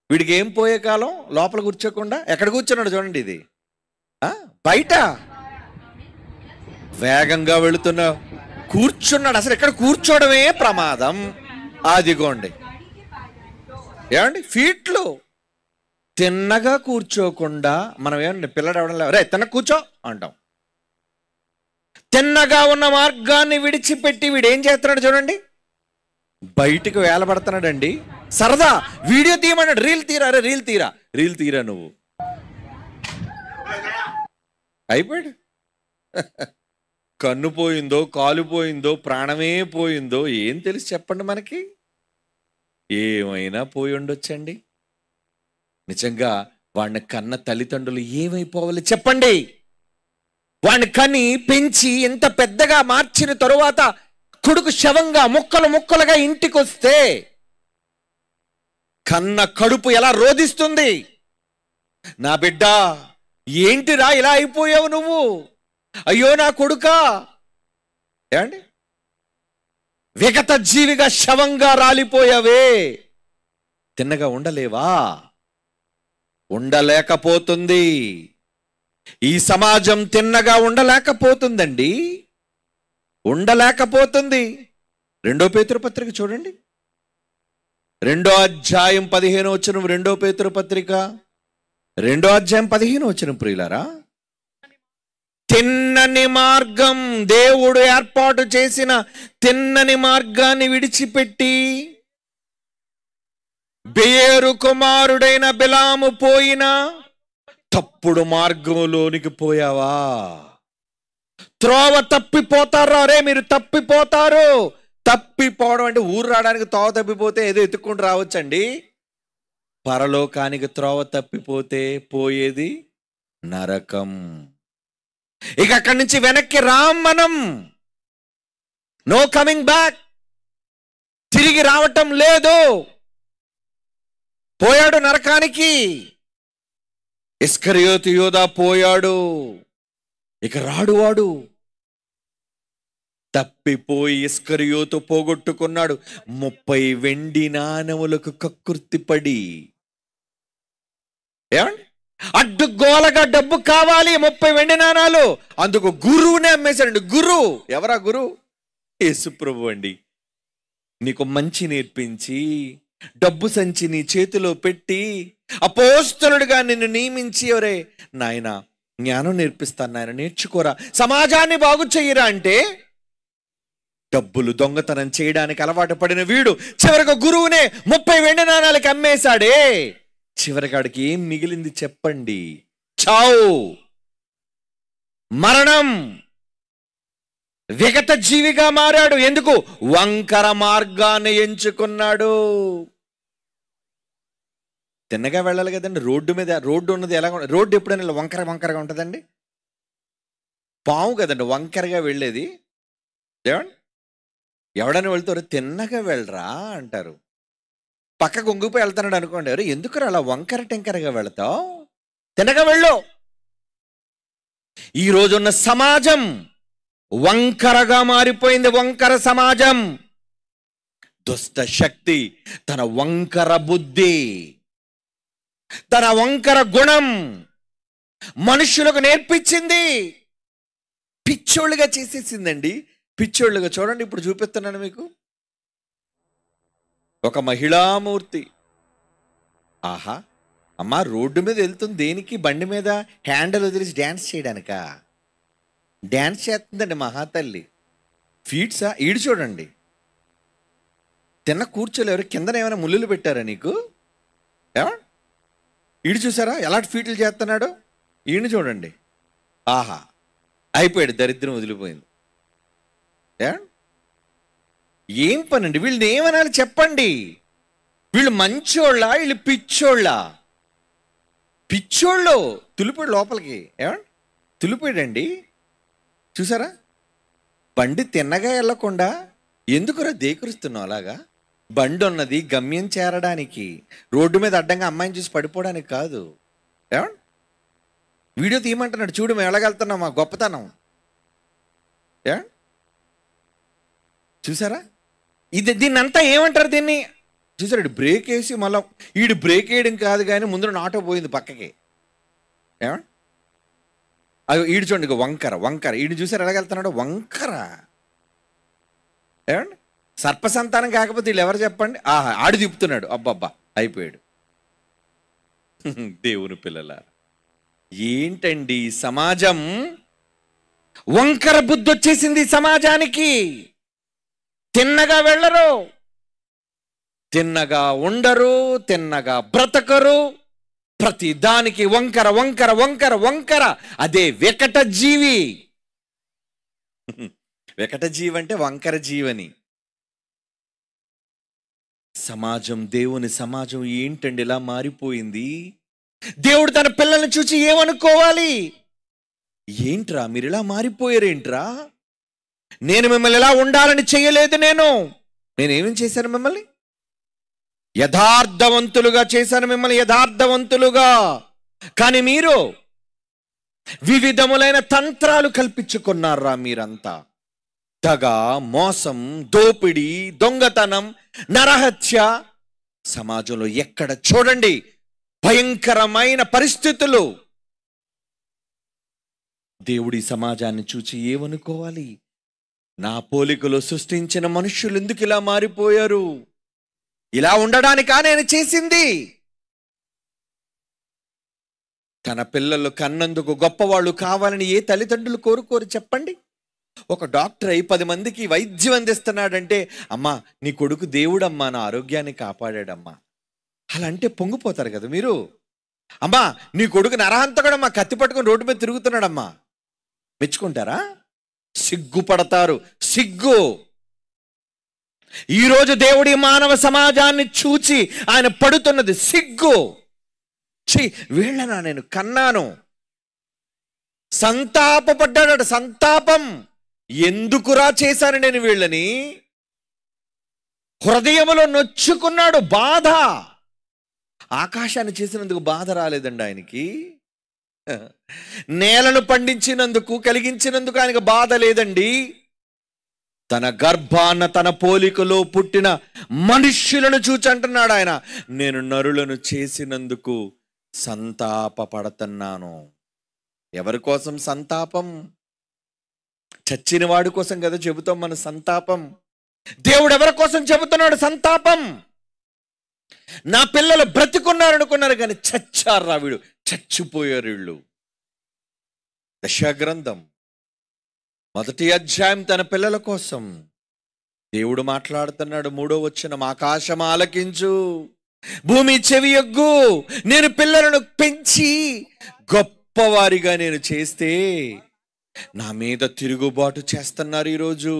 వీడికి ఏం పోయే కాలం, లోపల కూర్చోకుండా ఎక్కడ కూర్చున్నాడు చూడండి. ఇది బయట వేగంగా వెళుతున్న కూర్చున్నాడు. అసలు ఎక్కడ కూర్చోవడమే ప్రమాదం. అదిగోండి, ఏమండి, ఫీట్లు తిన్నగా కూర్చోకుండా మనం ఏమండి, పిల్లడు ఎవడం లేవు, రే తిన్న కూర్చో అంటాం. తిన్నగా ఉన్న మార్గాన్ని విడిచిపెట్టి వీడు ఏం చేస్తున్నాడు చూడండి, బయటికి వేలబడుతున్నాడండి. సరదా వీడియో తీయమన్నాడు, రీల్ తీరా, రే రీల్ తీరా నువ్వు, అయిపోయాడు. కన్ను పోయిందో, కాలు పోయిందో, ప్రాణమే పోయిందో ఏం తెలిసి చెప్పండి మనకి? ఏమైనా పోయి ఉండొచ్చండి. నిజంగా వాడిని కన్న తల్లిదండ్రులు ఏమైపోవాలి చెప్పండి? వాడిని కని పెంచి ఎంత పెద్దగా మార్చిన తరువాత కొడుకు శవంగా ముక్కలు ముక్కలుగా ఇంటికి వస్తే కన్న కడుపు ఎలా రోధిస్తుంది? నా బిడ్డ, ఏంటిరా ఇలా అయిపోయావు నువ్వు? అయ్యో నా కొడుకా! ఏమండి, విగత జీవిగా శవంగా రాలిపోయావే, తిన్నగా ఉండలేవా? ఉండలేకపోతుంది. ఈ సమాజం తిన్నగా ఉండలేకపోతుందండి, ఉండలేకపోతుంది. 2 పేతురు పత్రిక చూడండి, 2వ అధ్యాయం 15వ వచనం. 2 పేతురు పత్రిక 2వ అధ్యాయం 15వ వచనం. ప్రియులారా, తిన్నని మార్గం, దేవుడు ఏర్పాటు చేసిన తిన్నని మార్గాన్ని విడిచిపెట్టి బెయేరు కుమారుడైన బిలాము పోయిన తప్పుడు మార్గంలోనికి పోయావా? త్రోవ తప్పిపోతారు. అరే మీరు తప్పిపోతారు. తప్పిపోవడం అంటే ఊరు రావడానికి త్రోవ తప్పిపోతే ఏదో ఎత్తుక్కుంటూ రావచ్చండి. పరలోకానికి త్రోవ తప్పిపోతే పోయేది నరకం. ఇక అక్కడి నుంచి వెనక్కి రాం మనం. No coming back. తిరిగి రావటం లేదు. పోయాడు నరకానికి. ఇస్కరియోతు యోధా పోయాడు, ఇక రాడు వాడు. తప్పిపోయి ఇస్కరియోతు పోగొట్టుకున్నాడు 30 వెండి నాణెములకు కక్కుర్తిపడి. ఏమండి, అడ్డుగోలగా డబ్బు కావాలి, 30 వెండి నాణాలు. అందుకు గురువునే అమ్మేశాడండి. గురువు ఎవరా? గురువు యేసుప్రభు అండి. నీకు మంచి నేర్పించి డబ్బు సంచి నీ చేతిలో పెట్టి అపోస్తలుడిగా నిన్ను నియమించి, ఒరే నాయన జ్ఞానం నేర్పిస్తాను నాయన, నేర్చుకోరా, సమాజాన్ని బాగు చెయ్యరా అంటే డబ్బులు దొంగతనం చేయడానికి అలవాటు పడిన వీడు చివరికి గురువునే 30 వెండి నాణాలకి అమ్మేశాడే. చివరికాడికి ఏం మిగిలింది చెప్పండి? చావు, మరణం. విగత జీవిగా మారాడు. ఎందుకు? వంకర మార్గాన్ని ఎంచుకున్నాడు. తిన్నగా వెళ్ళాలి కదండి. రోడ్డు మీద, రోడ్డు ఉన్నది ఎలా, రోడ్డు ఎప్పుడైనా ఇలా వంకర వంకరగా ఉంటుందండి? పాము కదండి వంకరగా వెళ్ళేది. ఏమండి, ఎవడని వెళ్తారు తిన్నగా వెళ్ళరా అంటారు. పక్కకు ఒంగిపోయి వెళ్తున్నాడు అనుకోండి, ఎవరు ఎందుకు అలా వంకర టెంకరగా వెళతావు, తిన్నగా వెళ్ళు. ఈ రోజున్న సమాజం వంకరగా మారిపోయింది. వంకర సమాజం. దుష్ట శక్తి తన వంకర బుద్ధి, తన వంకర గుణం మనుషులకు నేర్పించింది. పిచ్చోళ్ళుగా చేసేసిందండి. పిచ్చోళ్ళుగా. చూడండి, ఇప్పుడు చూపిస్తున్నాను మీకు. ఒక మహిళామూర్తి. ఆహా, అమ్మా రోడ్డు మీద వెళ్తుంది దేనికి? బండి మీద హ్యాండిల్ వదిలేసి డ్యాన్స్ చేయడానికా? డ్యాన్స్ చేస్తుందండి మహాతల్లి. ఫీట్సా? ఈడు చూడండి, తిన్న కూర్చోలేరు. కిందన ఏమైనా ముళ్ళులు పెట్టారా నీకు? ఈడు చూసారా ఎలాంటి ఫీట్లు చేస్తున్నాడు? ఈయన చూడండి. ఆహా, అయిపోయాడు, దరిద్రం వదిలిపోయింది. ఏం పనండి? వీళ్ళని ఏమనాలి చెప్పండి? వీళ్ళు మంచోళ్ళ, వీళ్ళు పిచ్చోళ్ళ? పిచ్చోళ్ళు. తులిపాడు లోపలికి. ఏమండి, తులిపాడండి. చూసారా? బండి తిన్నగా వెళ్ళకుండా ఎందుకురా దేకురుస్తున్నావు అలాగా? బండి ఉన్నది గమ్యం చేరడానికి, రోడ్డు మీద అడ్డంగా అమ్మాయిని చూసి పడిపోవడానికి కాదు. ఏమండి, వీడియో తీయమంటున్నాడు. చూడు మేము ఎలాగెళ్తున్నాం, మా గొప్పతనం. చూసారా? దీన్ని అంతా ఏమంటారు? దీన్ని చూసారు, బ్రేక్ వేసి మళ్ళీ వీడు బ్రేక్ వేయడం కాదు కానీ ముందు ఆటో పోయింది పక్కకి. ఏమండి, అవి ఈడు చూడండి, వంకర వంకర. ఈడు చూసారు ఎలాగెళ్తున్నాడు? వంకర. ఏమండి, సర్పసంతానం కాకపోతే వీళ్ళు ఎవరు చెప్పండి? ఆహా, ఆడు తిప్పుతున్నాడు. అబ్బబ్బా, అయిపోయాడు. దేవుని పిల్లల, ఏంటండి సమాజం? వంకర బుద్ధి వచ్చేసింది సమాజానికి. తిన్నగా వెళ్ళరు, తిన్నగా ఉండరు, తిన్నగా బ్రతకరు. ప్రతి దానికి వంకర వంకర వంకర వంకర. అదే వికట జీవి. వికట జీవి అంటే వంకర జీవని. సమాజం, దేవుని సమాజం ఏంటండి ఇలా మారిపోయింది? దేవుడు తన పిల్లల్ని చూసి ఏమనుకోవాలి? ఏంట్రా మీరు ఇలా మారిపోయారేంట్రా? నేను మిమ్మల్ని ఇలా ఉండాలని చేయలేదు. నేనేమేం చేశాను? మిమ్మల్ని యథార్థవంతులుగా చేశాను, మిమ్మల్ని యథార్థవంతులుగా. కానీ మీరు వివిధములైన తంత్రాలు కల్పించుకున్నారా మీరంతా. దగ, మోసం, దోపిడీ, దొంగతనం, నరహత్య. సమాజంలో ఎక్కడ చూడండి భయంకరమైన పరిస్థితులు. దేవుడి సమాజాన్ని చూచి ఏమనుకోవాలి? నా పోలికలో సృష్టించిన మనుష్యులు ఎందుకు ఇలా మారిపోయారు? ఇలా ఉండడానికా నేను చేసింది? తన పిల్లలు కన్నందుకు గొప్పవాళ్ళు కావాలని ఏ తల్లిదండ్రులు కోరుకోరు చెప్పండి? ఒక డాక్టర్ అయి 10 మందికి వైద్యం అందిస్తున్నాడంటే, అమ్మా నీ కొడుకు దేవుడమ్మా, నా ఆరోగ్యాన్ని కాపాడాడమ్మా, అలా అంటే పొంగిపోతారు కదా మీరు. అమ్మా నీ కొడుకు నరహంతకుడమ్మా, కత్తి పట్టుకొని రోడ్డు మీద తిరుగుతున్నాడమ్మా, మెచ్చుకుంటారా? సిగ్గుపడతారు. సిగ్గు. ఈరోజు దేవుడి మానవ సమాజాన్ని చూచి ఆయన పడుతున్నది సిగ్గు. వీళ్ళనా నేను కన్నాను? సంతాపపడ్డాడు. సంతాపం. ఎందుకురా చేశాను నేను వీళ్ళని? హృదయములో నొచ్చుకున్నాడు. బాధ. ఆకాశాన్ని చేసినందుకు బాధ రాలేదండి ఆయనకి. నేలను పండించినందుకు, కలిగించినందుకు ఆయనకు బాధ లేదండి. తన గర్భాన తన పోలికలో పుట్టిన మనుష్యులను చూచి అంటున్నాడు ఆయన, నేను నరులను చేసినందుకు సంతాపపడుతున్నాను. ఎవరి కోసం సంతాపం? చచ్చిన వాడి కోసం కదా చెబుతాం మన సంతాపం. దేవుడు ఎవరి కోసం చెబుతున్నాడు సంతాపం? నా పిల్లలు బ్రతికున్నారు అనుకున్నారు కానీ చచ్చారా వీడు, చచ్చిపోయారు వీళ్ళు. దశగ్రంథం 1వ అధ్యాయం తన పిల్లల కోసం దేవుడు మాట్లాడుతున్నాడు. 3వ వచనం, ఆకాశం ఆలకించు, భూమి చెవియొగ్గు, నేను పిల్లలను పెంచి గొప్పవారిగా నేను చేస్తే నా మీద తిరుగుబాటు చేస్తున్నారు. ఈరోజు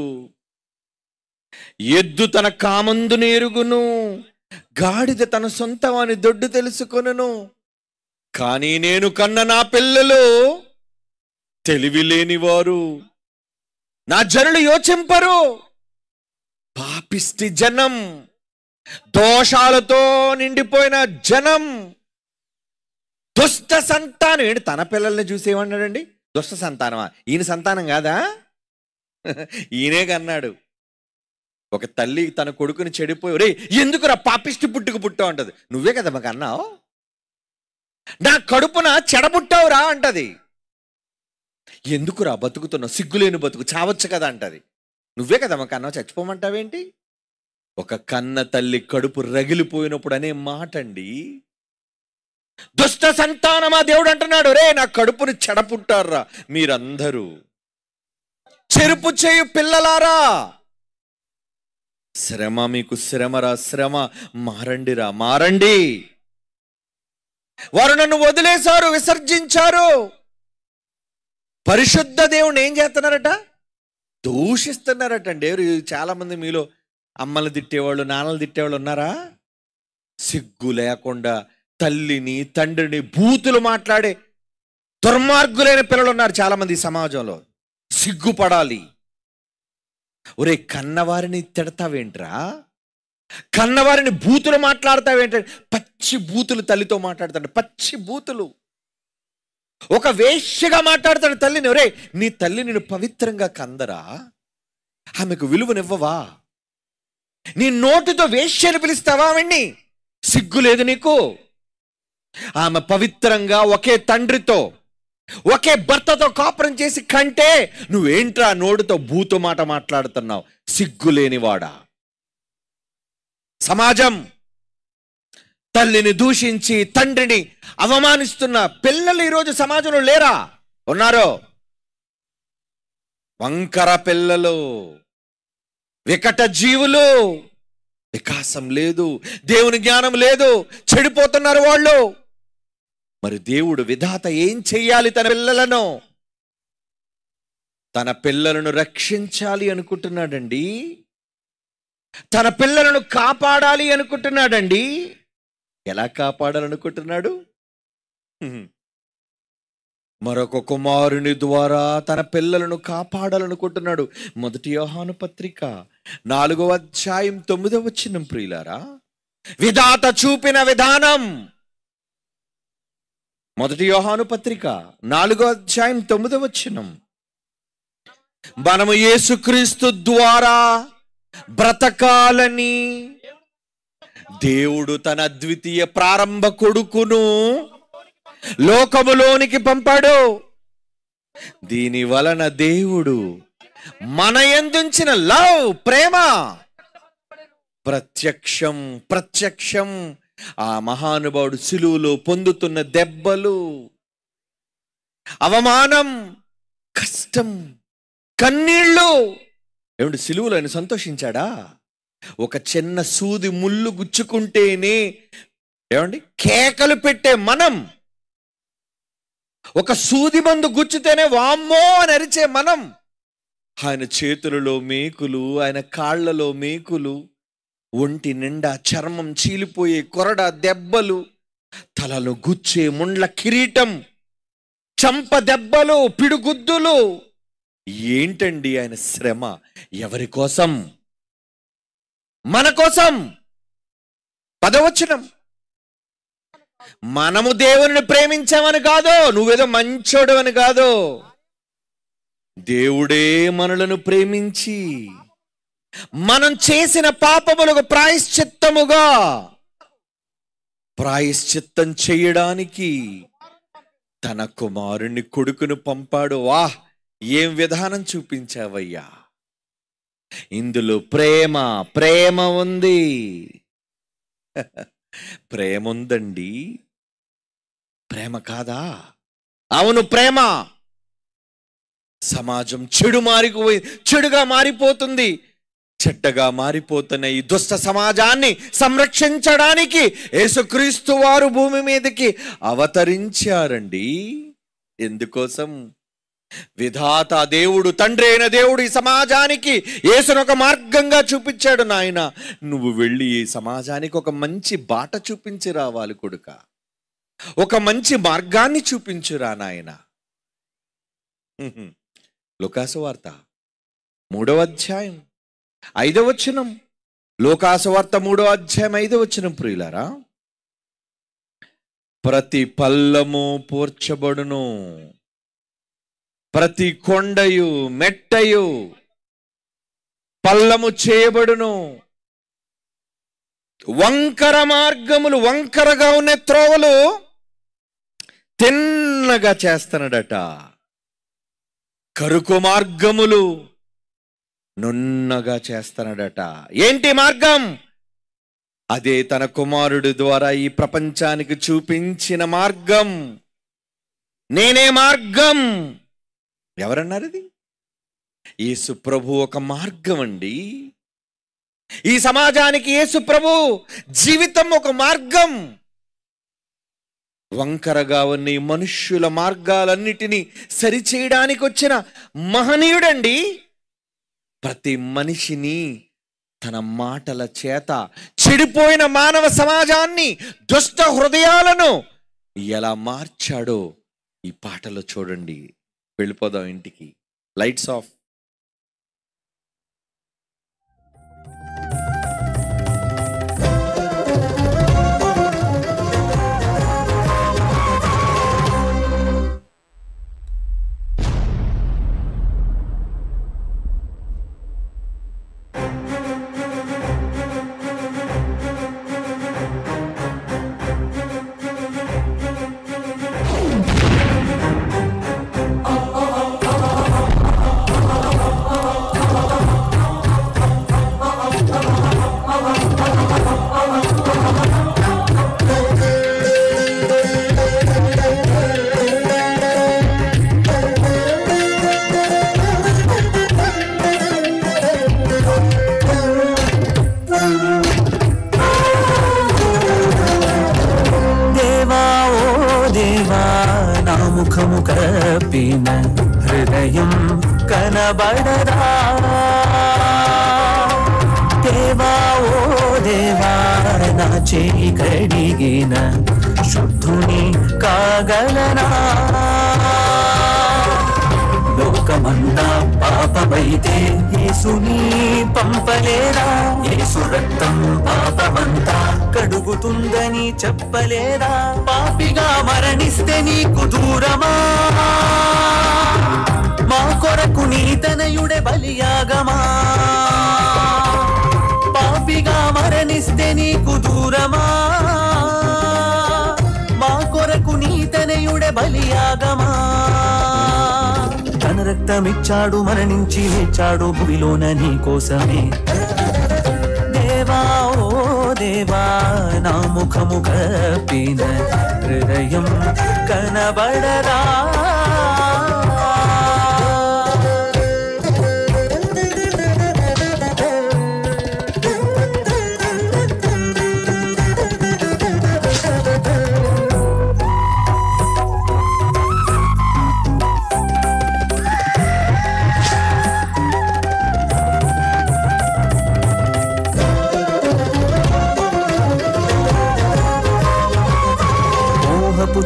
ఎద్దు తన కామందును ఎరుగును, గాడిద తన సొంతమని దొడ్డు తెలుసుకొనును, కానీ నేను కన్న నా పిల్లలు తెలివి లేనివారు, నా జనులు యోచింపరు. పాపిష్టి జనం, దోషాలతో నిండిపోయిన జనం, దుష్ట సంతానం. ఏంటి తన పిల్లల్ని చూసేమన్నాడండి? దుష్ట సంతానమా? ఈయన సంతానం కాదా? ఈయనే కన్నాడు. ఒక తల్లి తన కొడుకుని చెడిపోయి, రే ఎందుకురా పాపిష్టి పుట్టుకు పుట్టావు అంటది. నువ్వే కదా మాకు అన్నావు, నా కడుపున చెడబుట్టావురా అంటది. ఎందుకురా బతుకుతున్నావు, సిగ్గులేని బతుకు, చావచ్చు కదా అంటది. నువ్వే కదా మాకు అన్నావు, చచ్చిపోమంటావేంటి? ఒక కన్న తల్లి కడుపు రగిలిపోయినప్పుడు అనే మాట అండి. దుష్ట సంతానమా దేవుడు అంటున్నాడు, రే నా కడుపుని చెడపుట్టారా మీరందరూ, చెరుపు చేయు పిల్లలారా, శ్రమ మీకు శ్రమరా, శ్రమ మారండిరా, మారండి. వారు నన్ను వదిలేశారు, విసర్జించారు. పరిశుద్ధ దేవుని ఏం చేస్తున్నారట? దూషిస్తున్నారట అండి. చాలా మంది మీలో అమ్మలు తిట్టేవాళ్ళు, నాన్నలు తిట్టేవాళ్ళు ఉన్నారా? సిగ్గు లేకుండా తల్లిని, తండ్రిని బూతులు మాట్లాడే దుర్మార్గులైన పిల్లలు ఉన్నారు చాలా మంది సమాజంలో. సిగ్గుపడాలి. ఒరే కన్నవారిని తిడతావేంట్రా? కన్నవారిని బూతులు మాట్లాడతావేంట? పచ్చి బూతులు తల్లితో మాట్లాడతాడు, పచ్చి బూతులు. ఒక వేశ్యగా మాట్లాడతాడు తల్లిని. ఒరే నీ తల్లి నేను పవిత్రంగా కందరా, ఆమెకు విలువనివ్వవా? నీ నోటితో వేశ్యని పిలుస్తావా ఆమెని? సిగ్గు లేదు నీకు? ఆమె పవిత్రంగా ఒకే తండ్రితో, ఒకే భర్తతో కాపురం చేసి కంటే నువ్వేంట్రా నోటితో బూతు మాట మాట్లాడుతున్నావు? సిగ్గులేనివాడా. సమాజం తల్లిని దూషించి తండ్రిని అవమానిస్తున్న పిల్లలు ఈరోజు సమాజంలో లేరా? ఉన్నారో. వంకర పిల్లలు, వికట జీవులు, వికాసం లేదు, దేవుని జ్ఞానం లేదు, చెడిపోతున్నారు వాళ్ళు. మరి దేవుడు విధాత ఏం చెయ్యాలి తన పిల్లలను? తన పిల్లలను రక్షించాలి అనుకుంటున్నాడండి. తన పిల్లలను కాపాడాలి అనుకుంటున్నాడండి. ఎలా కాపాడాలనుకుంటున్నాడు? మరొక కుమారుని ద్వారా తన పిల్లలను కాపాడాలనుకుంటున్నాడు. 1 యోహాను పత్రిక 4వ అధ్యాయం 9వ వచనం ప్రియులారా, విధాత చూపిన విధానం. 1 యోహాను పత్రిక 4వ అధ్యాయం 9వ వచనం, మనము యేసుక్రీస్తు ద్వారా బ్రతకాలని దేవుడు తన అద్వితీయ ప్రారంభ కొడుకును లోకములోనికి పంపాడు. దీని వలన దేవుడు మన యందుంచిన లవ్, ప్రేమ ప్రత్యక్షం. ఆ మహానుభావుడు సిలువలో పొందుతున్న దెబ్బలు, అవమానం, కష్టం, కన్నీళ్ళు. ఏమిటి, సిలువలో ఆయన సంతోషించాడా? ఒక చిన్న సూది ముళ్ళు గుచ్చుకుంటేనే ఏమండి కేకలు పెట్టే మనం, ఒక సూది మందు గుచ్చితేనే వామ్మో అని అరిచే మనం, ఆయన చేతులలో మేకులు, ఆయన కాళ్లలో మేకులు, ఒంటి నిండా చర్మం చీలిపోయే కొరడ దెబ్బలు, తలలో గుచ్చే ముండ్ల కిరీటం, చంప దెబ్బలు, పిడుగుద్దులు. ఏంటండి ఆయన శ్రమ? ఎవరి కోసం? మన కోసం. 10వ వచనం, మనము దేవుని ప్రేమించామని కాదు, నువ్వేదో మంచోడు అని కాదు, దేవుడే మనలను ప్రేమించి మనం చేసిన పాపములకు ప్రాయశ్చిత్తం చేయడానికి తన కుమారుని కొడుకును పంపాడు. వాహ్, ఏం విధానం చూపించావయ్యా! ఇందులో ప్రేమ ఉంది. ప్రేమ ఉందండి. ప్రేమ కాదా? అవును, ప్రేమ. సమాజం చెడుగా మారిపోతుంది. చెడ్డగా మారిపోతున్న ఈ దుష్ట సమాజాన్ని సంరక్షించడానికి యేసుక్రీస్తు వారు భూమి మీదకి అవతరించారండి. ఎందుకోసం? విధాత దేవుడు, తండ్రి అయిన దేవుడు ఈ సమాజానికి యేసును ఒక మార్గంగా చూపించాడు. నాయన, నువ్వు వెళ్ళి ఈ సమాజానికి ఒక మంచి బాట చూపించి రావాలి కొడుక, ఒక మంచి మార్గాన్ని చూపించురా నాయన. లూకాసు వార్త 3వ అధ్యాయం 5వ వచనం. లూకాసు వార్త 3వ అధ్యాయం 5వ వచనం ప్రియులారా, ప్రతి పల్లము పూడ్చబడును, ప్రతి కొండయు మెట్టయు పల్లము చేయబడును, వంకర మార్గములు, వంకరగా ఉన్న త్రోవలు తిన్నగా చేస్తానడట, కరుకు మార్గములు నున్నగా చేస్తానడట. ఏంటి మార్గం? అదే తన కుమారుడు ద్వారా ఈ ప్రపంచానికి చూపించిన మార్గం. నేనే మార్గం. ఎవరన్నారు ఇది? యేసు ప్రభు ఒక మార్గం అండి. ఈ సమాజానికి యేసు ప్రభు జీవితం ఒక మార్గం. వంకరగా ఉన్న ఈ మనుష్యుల మార్గాలన్నిటినీ సరిచేయడానికి వచ్చిన మహనీయుడండి. ప్రతి మనిషిని తన మాటల చేత చెడిపోయిన మానవ సమాజాన్ని, దుష్ట హృదయాలను ఎలా మార్చాడో ఈ పాటలో చూడండి. వెళ్ళిపోదాం ఇంటికి. Lights off. ముఖము కప్పిన హృదయం కనబడదా దేవా ఓ దేవా నా చేయి కడిగిన శుద్ధుని కాగలనా లోకమంతా పాపమైతే యేసుని పంపలేదా యేసు రక్తం పాపమంతా కడుగుతుందని చెప్పలేదా పాపిగా మరణిస్తే నీకు దూరమా మా కొరకు నీ తనయుడే బలియాగమా పాపిగా మరణిస్తే నీకు దూరమా మా కొరకు నీ తనయుడే బలియాగమా తన రక్తమిచ్చాడు మరణించి లేచాడు భూమిలోన నీ కోసమే దేవా ఓ దేవా నా ముఖము కప్పిన హృదయం కనబడదా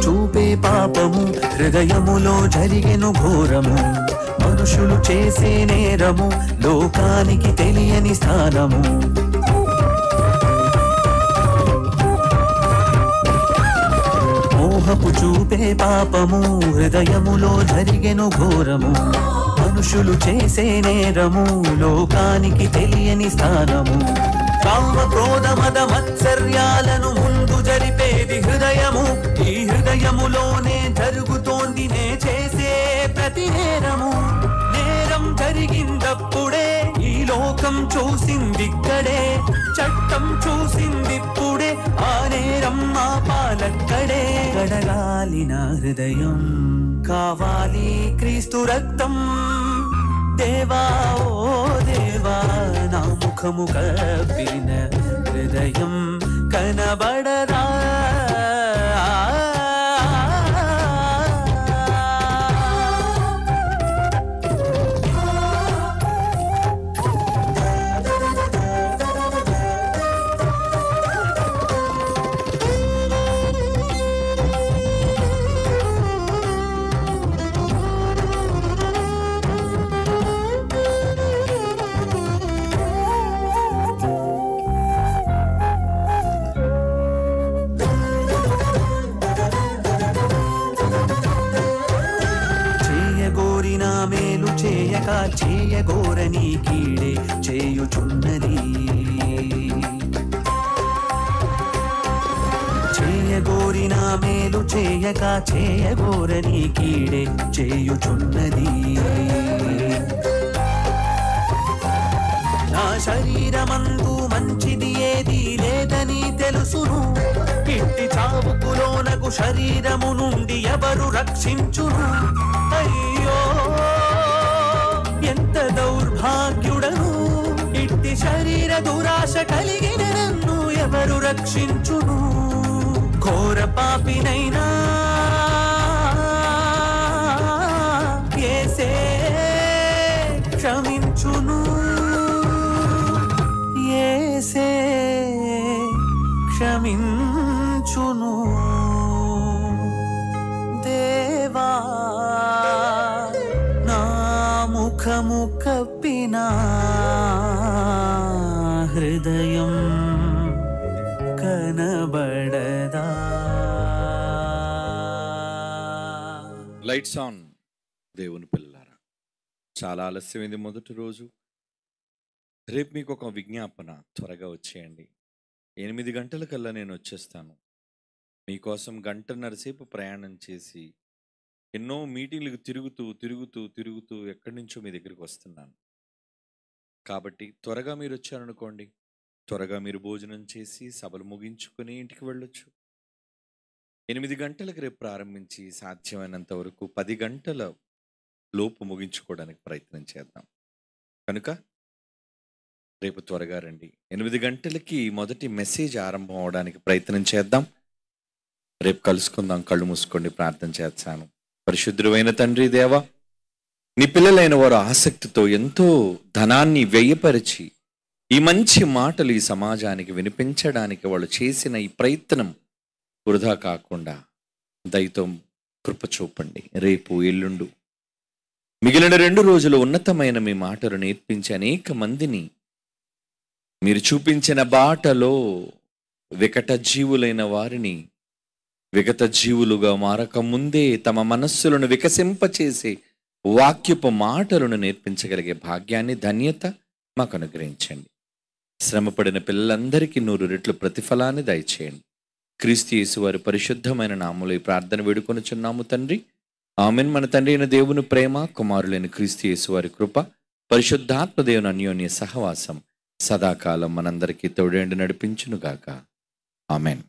చూపే పాపము హృదయములో జరిగెను ఘోరము మనుషులు చేసే నేరము లోకానికి తెలియని స్థానము మోహపు చూపే పాపము హృదయములో జరిగెను ఘోరము మనుషులు చేసే నేరము లోకానికి తెలియని స్థానము కామ క్రోధ మద మత్సర్యాలను ముందు జరిపేది హృదయము ఈ హృదయములోనే జరుగుతోంది నే చేసే ప్రతి నేరము నేరం జరిగిందప్పుడే ఈ లోకం చూసిందిక్కడే చట్టం చూసిందిప్పుడే ఆ నేరం మా పాలక్కడే కడగాలి నా హృదయం కావాలి క్రీస్తు రక్తం దేవా ఓ దేవా నా ముఖము కప్పిన హృదయం కనబడదా చేయక చేయగోరని కీడే చేయుచున్నది చేయగోరిన మేలు చేయక చేయగోరని కీడే చేయుచున్నది నా శరీరమందు మంచిది ఏది లేదని తెలుసును ఇట్టి చావుకులోనకు శరీరము నుండి ఎవరు రక్షించును అయ్యో ఎంత దౌర్భాగ్యుడను ఇట్టి శరీర దురాశ కలిగిన నన్ను ఎవరు రక్షించును ఘోర పాపినైనా యేసే క్షమించును యేసే క్షమించును దేవా నా ముఖము కప్పిన హృదయం కనబడదా. Lights on. దేవుని పిల్లారా, చాలా ఆలస్యమైంది మొదటి రోజు. రేపు మీకు ఒక విజ్ఞాపన, త్వరగా వచ్చేయండి. 8 గంటలకల్లా నేను వచ్చేస్తాను. మీకోసం 1.5 సేపు ప్రయాణం చేసి ఎన్నో మీటింగ్లకు తిరుగుతూ తిరుగుతూ తిరుగుతూ ఎక్కడి నుంచో మీ దగ్గరికి వస్తున్నాను. కాబట్టి త్వరగా మీరు వచ్చారనుకోండి, త్వరగా మీరు భోజనం చేసి సభలు ముగించుకొని ఇంటికి వెళ్ళొచ్చు. 8 గంటలకు రేపు ప్రారంభించి సాధ్యమైనంత వరకు 10 గంటల లోపు ముగించుకోవడానికి ప్రయత్నం చేద్దాం. కనుక రేపు త్వరగా రండి. 8 గంటలకి మొదటి మెసేజ్ ఆరంభం అవడానికి ప్రయత్నం చేద్దాం. రేపు కలుసుకుందాం. కళ్ళు మూసుకోండి, ప్రార్థన చేస్తాను. పరిశుద్ధుడైన తండ్రి దేవా, నీ పిల్లలైన వారు ఆసక్తితో ఎంతో ధనాన్ని వ్యయపరిచి ఈ మంచి మాటలు ఈ సమాజానికి వినిపించడానికి వాళ్ళు చేసిన ఈ ప్రయత్నం వృధా కాకుండా దయతో కృప చూపండి. రేపు ఎల్లుండు మిగిలిన 2 రోజులు ఉన్నతమైన మీ మాటలు నేర్పించి అనేక మందిని మీరు చూపించిన బాటలో వికట జీవులైన వారిని విగత జీవులుగా మారక ముందే తమ మనస్సులను వికసింపచేసే వాక్యపు మాటలను నేర్పించగలిగే భాగ్యాన్ని, ధన్యత మాకు అనుగ్రహించండి. శ్రమపడిన పిల్లలందరికీ 100 రెట్లు ప్రతిఫలాన్ని దయచేయండి. క్రీస్తు యేసు వారి పరిశుద్ధమైన నామములో ఈ ప్రార్థన వేడుకొనుచున్నాము తండ్రి. ఆమేన్. మన తండ్రి అయిన దేవుని ప్రేమ, కుమారులైన క్రీస్తు యేసు వారి కృప, పరిశుద్ధాత్మ దేవుని అన్యోన్య సహవాసం సదాకాలం మనందరికీ తోడేండి నడిపించునుగాక. ఆమేన్.